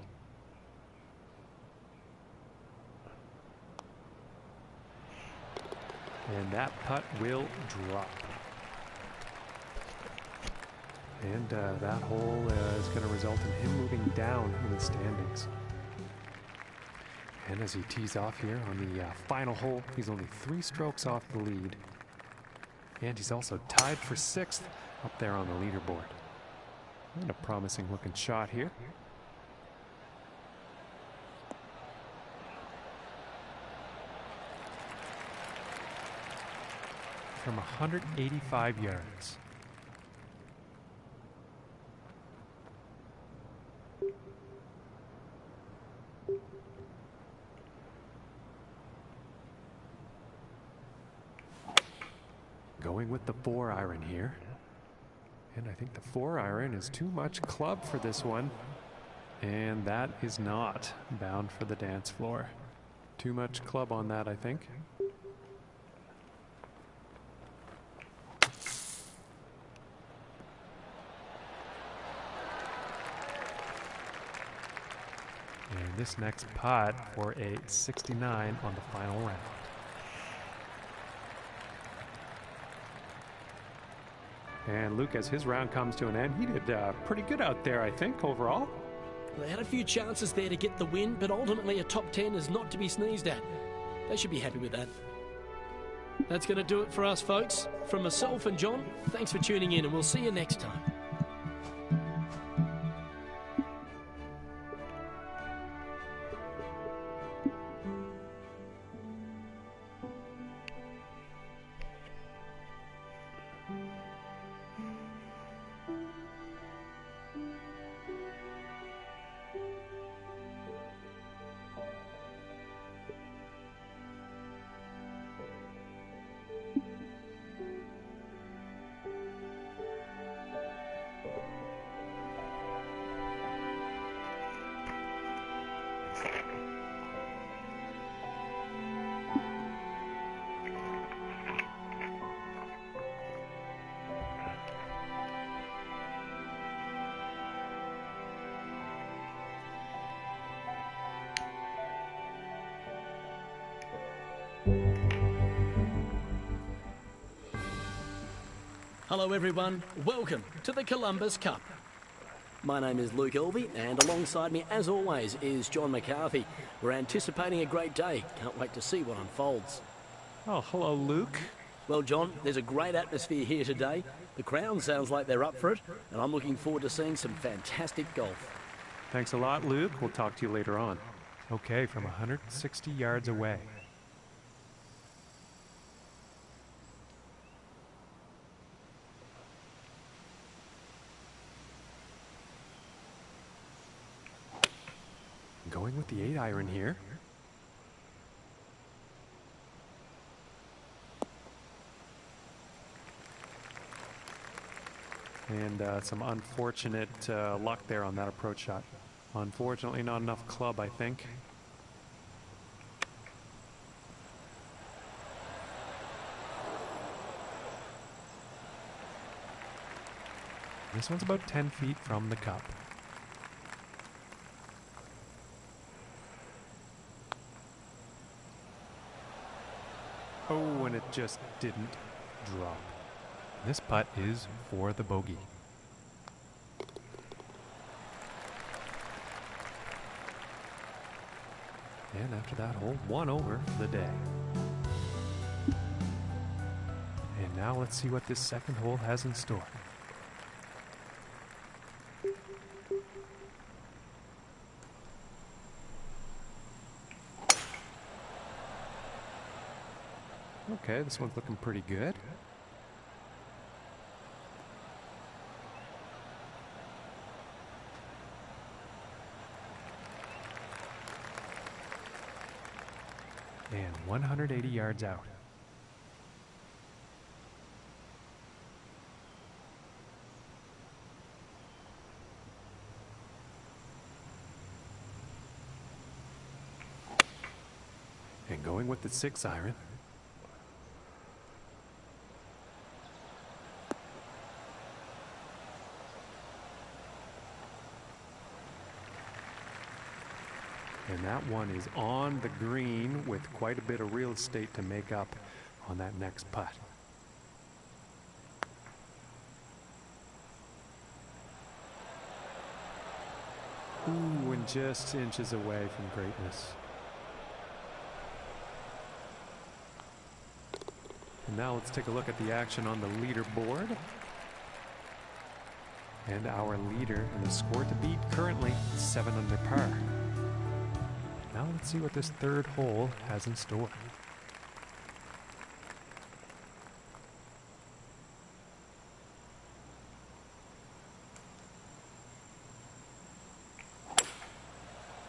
And that putt will drop. And that hole is going to result in him moving down in the standings. And as he tees off here on the final hole, he's only 3 strokes off the lead. And he's also tied for 6th up there on the leaderboard. And a promising looking shot here. From 185 yards. Going with the 4-iron here. And I think the 4-iron is too much club for this one. And that is not bound for the dance floor. Too much club on that, I think. And this next putt for a 69 on the final round. And Luke, as his round comes to an end, he did pretty good out there, I think, overall. They had a few chances there to get the win, but ultimately a top 10 is not to be sneezed at. They should be happy with that. That's going to do it for us, folks. From myself and John, thanks for tuning in, and we'll see you next time. Hello everyone, welcome to the Columbus Cup. My name is Luke Elvey, and alongside me as always is John McCarthy. We're anticipating a great day, can't wait to see what unfolds. Oh, hello Luke. Well John, there's a great atmosphere here today. The crowd sounds like they're up for it, and I'm looking forward to seeing some fantastic golf. Thanks a lot, Luke. We'll talk to you later on. Okay, from 160 yards away. Going with the 8-iron here. And some unfortunate luck there on that approach shot. Unfortunately, not enough club, I think. This one's about 10 feet from the cup. Oh, and it just didn't drop. This putt is for the bogey. And after that hole, 1 over for the day. And now let's see what this second hole has in store. Okay, this one's looking pretty good. And 180 yards out. And going with the 6-iron. And that one is on the green with quite a bit of real estate to make up on that next putt. Ooh, and just inches away from greatness. And now let's take a look at the action on the leaderboard. And our leader in the score to beat currently 7 under par. Now let's see what this third hole has in store.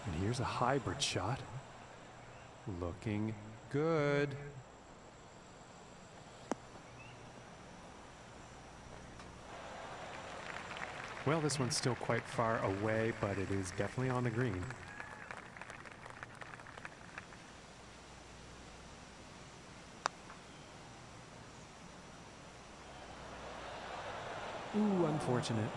And here's a hybrid shot. Looking good. Well, this one's still quite far away, but it is definitely on the green. Ooh, unfortunate.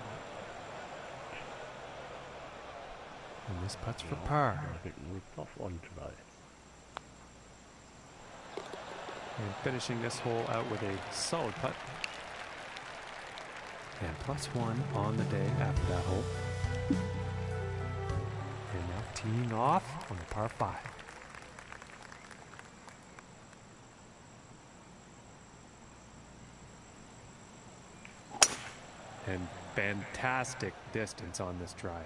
And this putt's for par. I'm getting ripped off on today. And finishing this hole out with a solid putt. And +1 on the day after that hole. And now teeing off on the par 5. And fantastic distance on this drive.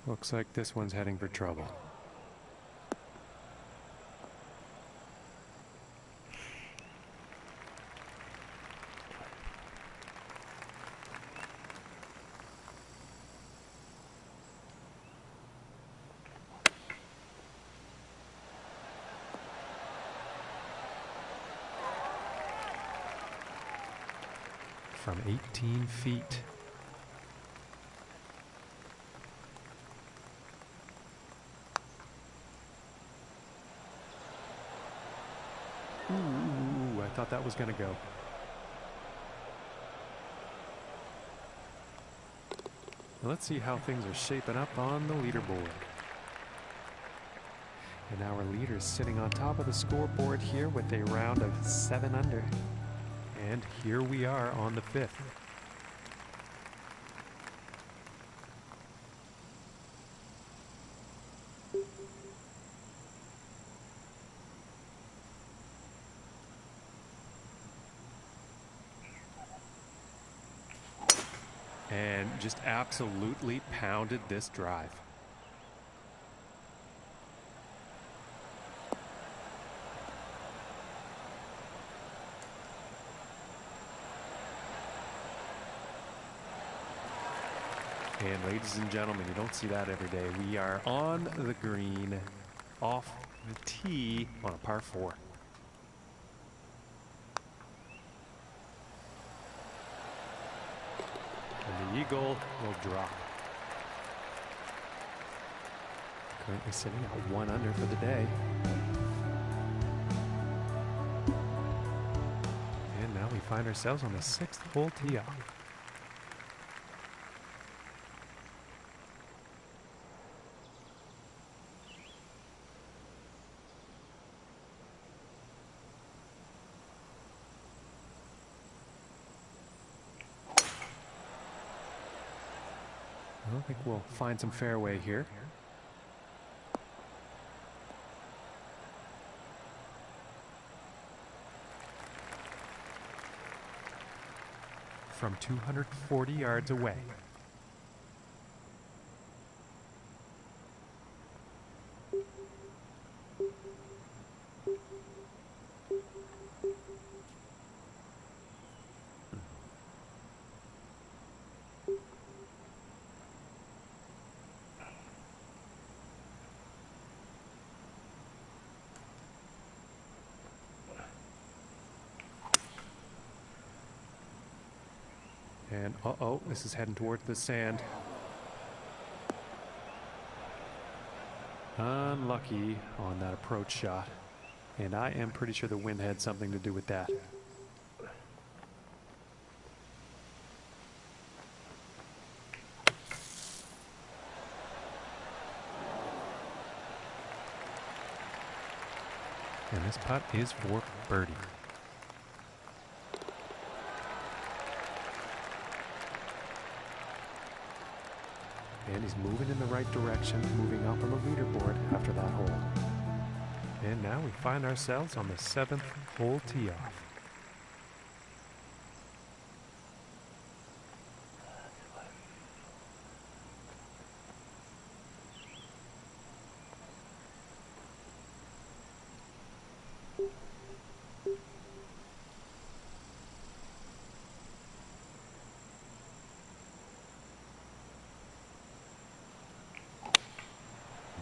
Looks like this one's heading for trouble. From 18 feet. Ooh, I thought that was going to go. Now let's see how things are shaping up on the leaderboard. And our leader's sitting on top of the scoreboard here with a round of 7 under. And here we are on the 5th. And just absolutely pounded this drive. And ladies and gentlemen, you don't see that every day. We are on the green, off the tee on a par 4. And the eagle will drop. Currently sitting at 1 under for the day. And now we find ourselves on the 6th hole tee off. I think we'll find some fairway here. From 240 yards away. And uh-oh, this is heading towards the sand. Unlucky on that approach shot. And I am pretty sure the wind had something to do with that. And this putt is for birdie. And he's moving in the right direction, moving up on the leaderboard after that hole. And now we find ourselves on the 7th hole tee off.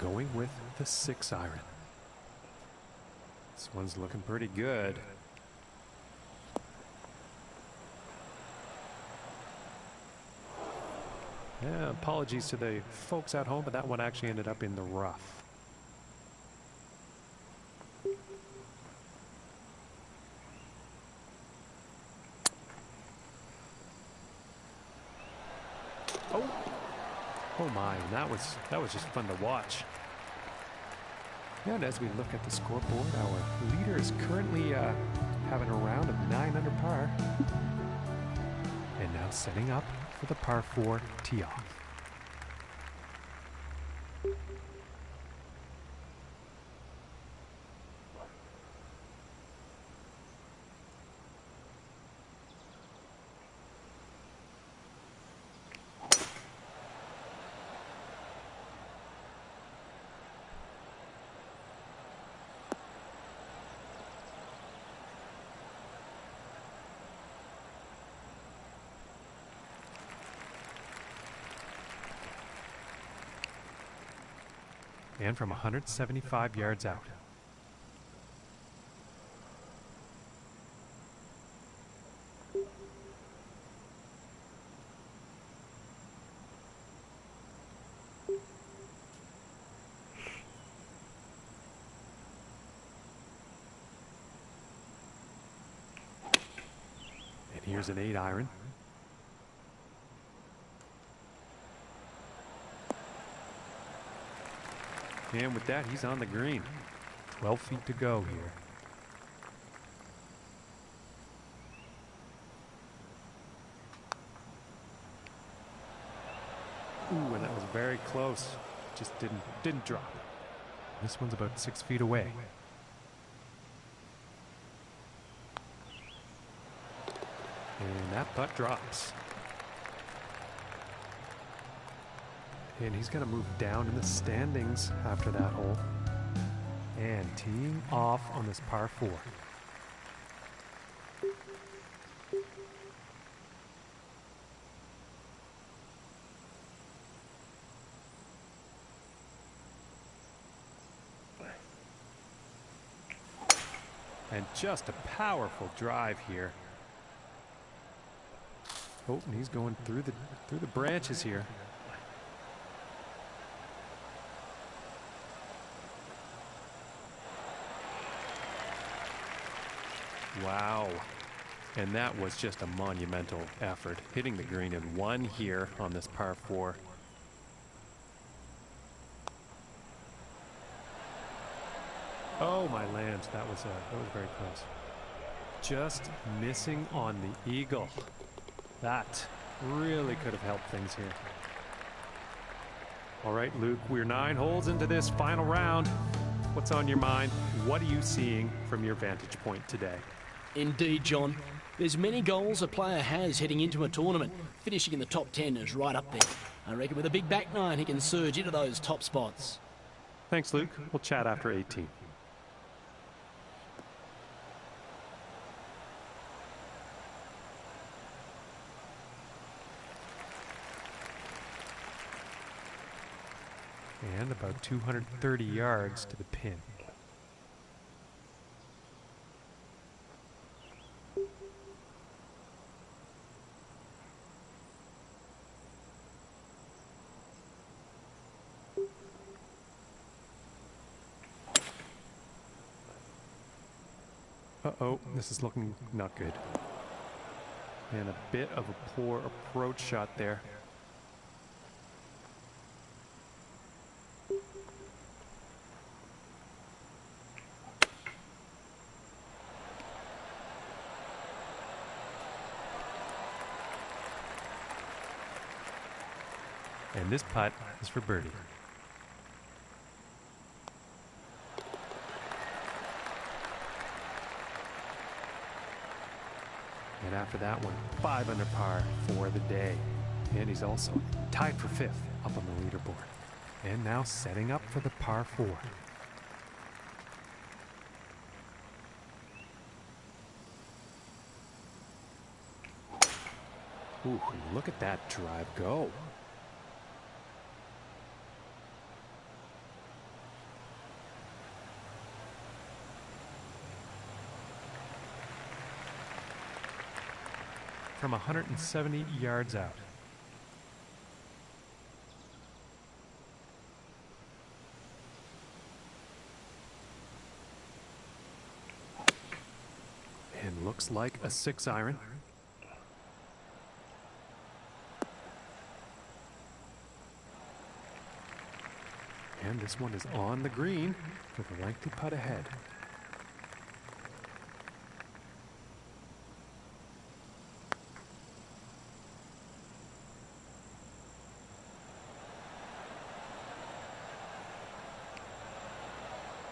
going with the 6-iron. This one's looking pretty good. Yeah, apologies to the folks at home, but that one actually ended up in the rough. Oh my, that was just fun to watch. And as we look at the scoreboard, our leader is currently having a round of 9 under par. And now setting up for the par 4 tee off. And from 175 yards out. And here's an 8-iron. And with that, he's on the green. 12 feet to go here. Ooh, and that was very close. Just didn't drop. This one's about 6 feet away. And that putt drops. And he's going to move down in the standings after that hole. And teeing off on this par 4. And just a powerful drive here. Oh, and he's going through the branches here. Wow. And that was just a monumental effort. Hitting the green in 1 here on this par 4. Oh my lambs, that was very close. Just missing on the eagle. That really could have helped things here. All right, Luke, we're 9 holes into this final round. What's on your mind? What are you seeing from your vantage point today? Indeed, John. There's many goals a player has heading into a tournament. Finishing in the top 10 is right up there. I reckon with a big back nine, he can surge into those top spots. Thanks, Luke. We'll chat after 18. And about 230 yards to the pin. Uh-oh, this is looking not good. And a bit of a poor approach shot there. And this putt is for birdie. And after that one, 5 under par for the day. And he's also tied for 5th up on the leaderboard. And now setting up for the par 4. Ooh, look at that drive go. from 170 yards out. And looks like a 6-iron. And this one is on the green with a lengthy putt ahead.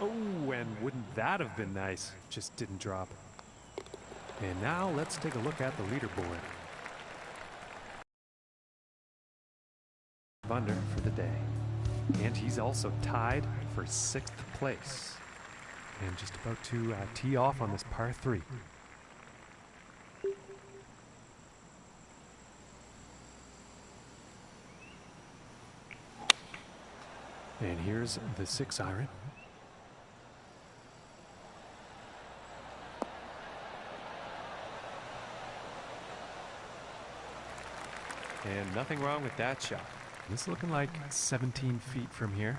Oh, and wouldn't that have been nice? Just didn't drop. And now let's take a look at the leaderboard. Under for the day. And he's also tied for 6th place. And just about to tee off on this par 3. And here's the 6-iron. And nothing wrong with that shot. This is looking like 17 feet from here.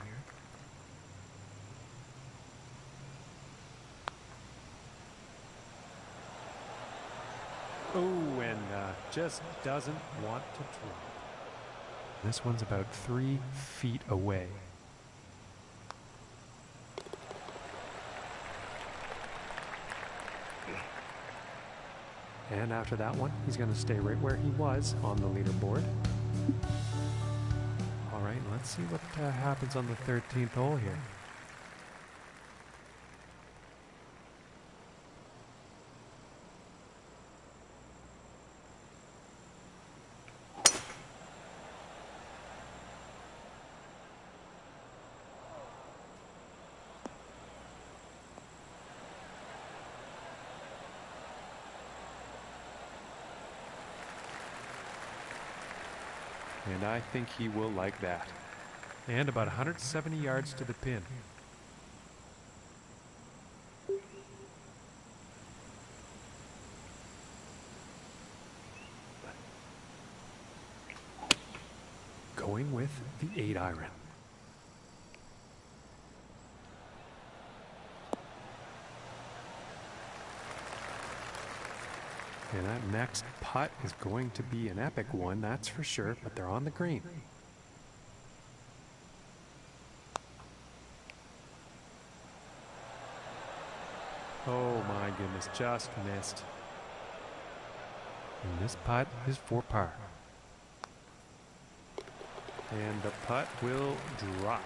Oh, and just doesn't want to drop. This one's about 3 feet away. And after that one, he's going to stay right where he was on the leaderboard. All right, let's see what happens on the 13th hole here. And I think he will like that. And about 170 yards to the pin. Going with the 8-iron. And that next putt is going to be an epic one, that's for sure, but they're on the green. Oh my goodness, just missed. And this putt is for par. And the putt will drop.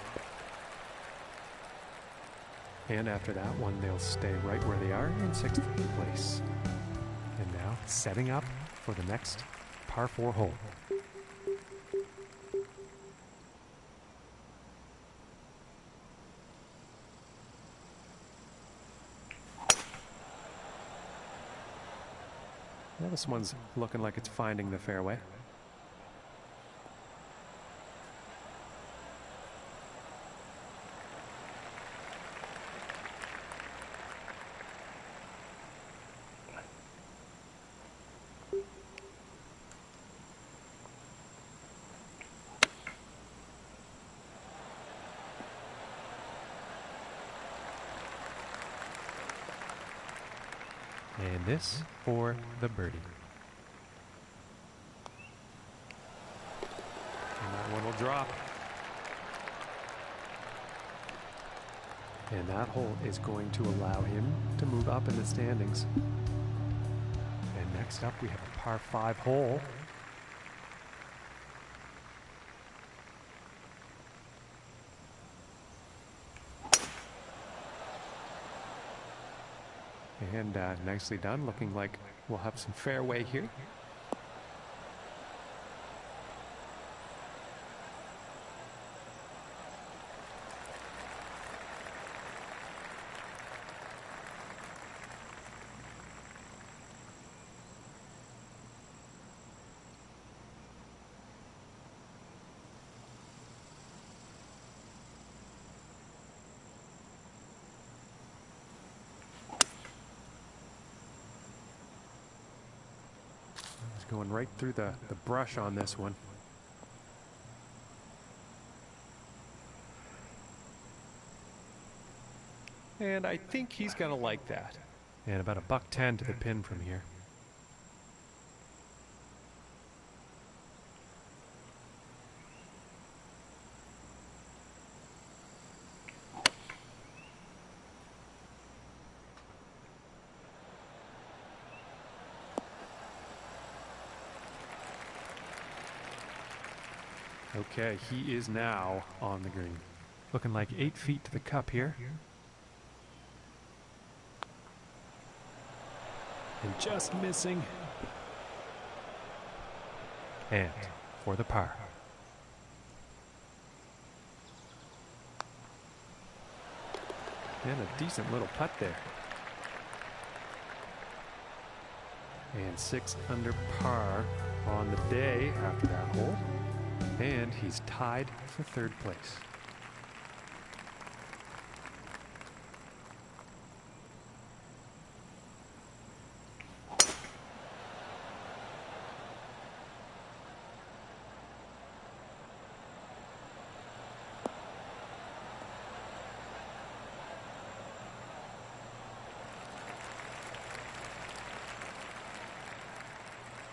And after that one, they'll stay right where they are in 6th place. And now setting up for the next par 4 hole. Well, this one's looking like it's finding the fairway. And this for the birdie. And that one will drop. And that hole is going to allow him to move up in the standings. And next up we have a par 5 hole. And nicely done, looking like we'll have some fairway here. Going right through the brush on this one. And I think he's gonna like that. And about $110 to the pin from here. Okay, he is now on the green. Looking like 8 feet to the cup here. And just missing. And for the par. And a decent little putt there. And 6 under par on the day after that hole. And he's tied for 3rd place.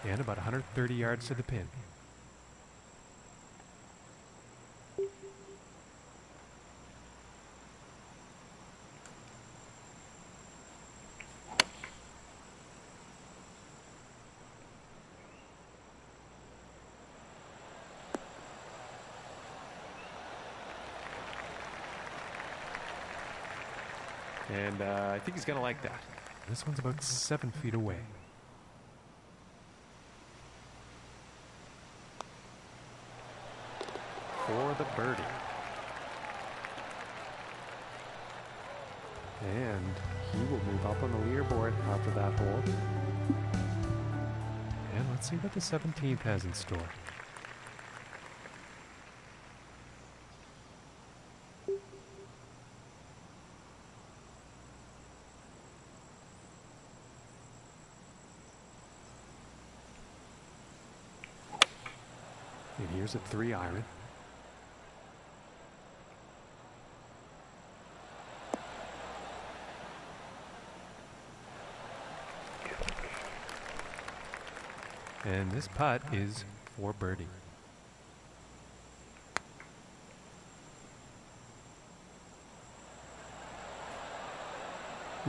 And about 130 yards to the pin. And I think he's going to like that. This one's about 7 feet away. For the birdie. And he will move up on the leaderboard after that hole. And let's see what the 17th has in store. And here's a 3-iron. And this putt is for birdie.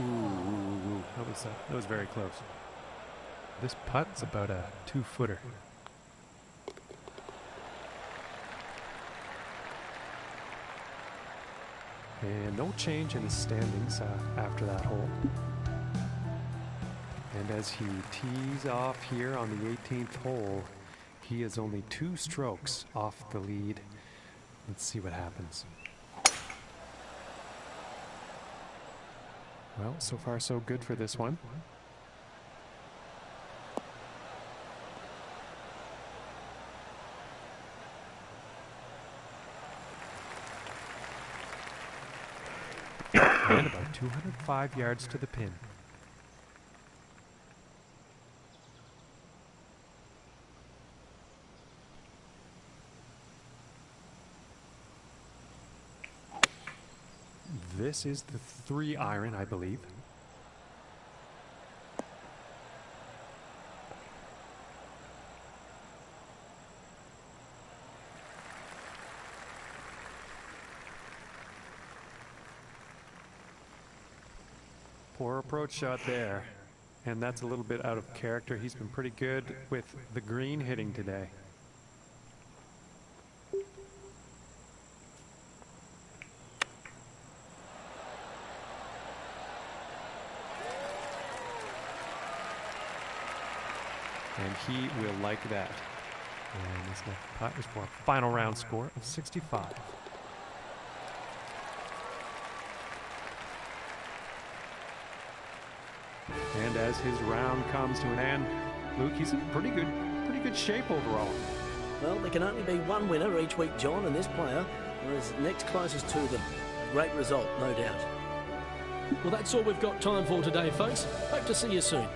Ooh, that was very close. This putt's about a 2-footer. And no change in his standings after that hole. And as he tees off here on the 18th hole, he is only 2 strokes off the lead. Let's see what happens. Well, so far so good for this one. And about 205 yards to the pin. This is the 3-iron, I believe. Poor approach shot there. And that's a little bit out of character. He's been pretty good with the green hitting today. And he will like that. And this next putt is for a final round score of 65. And as his round comes to an end, Luke, he's in pretty good shape overall. Well, there can only be one winner each week, John, and this player was next closest to them. Great result, no doubt. Well, that's all we've got time for today, folks. Hope to see you soon.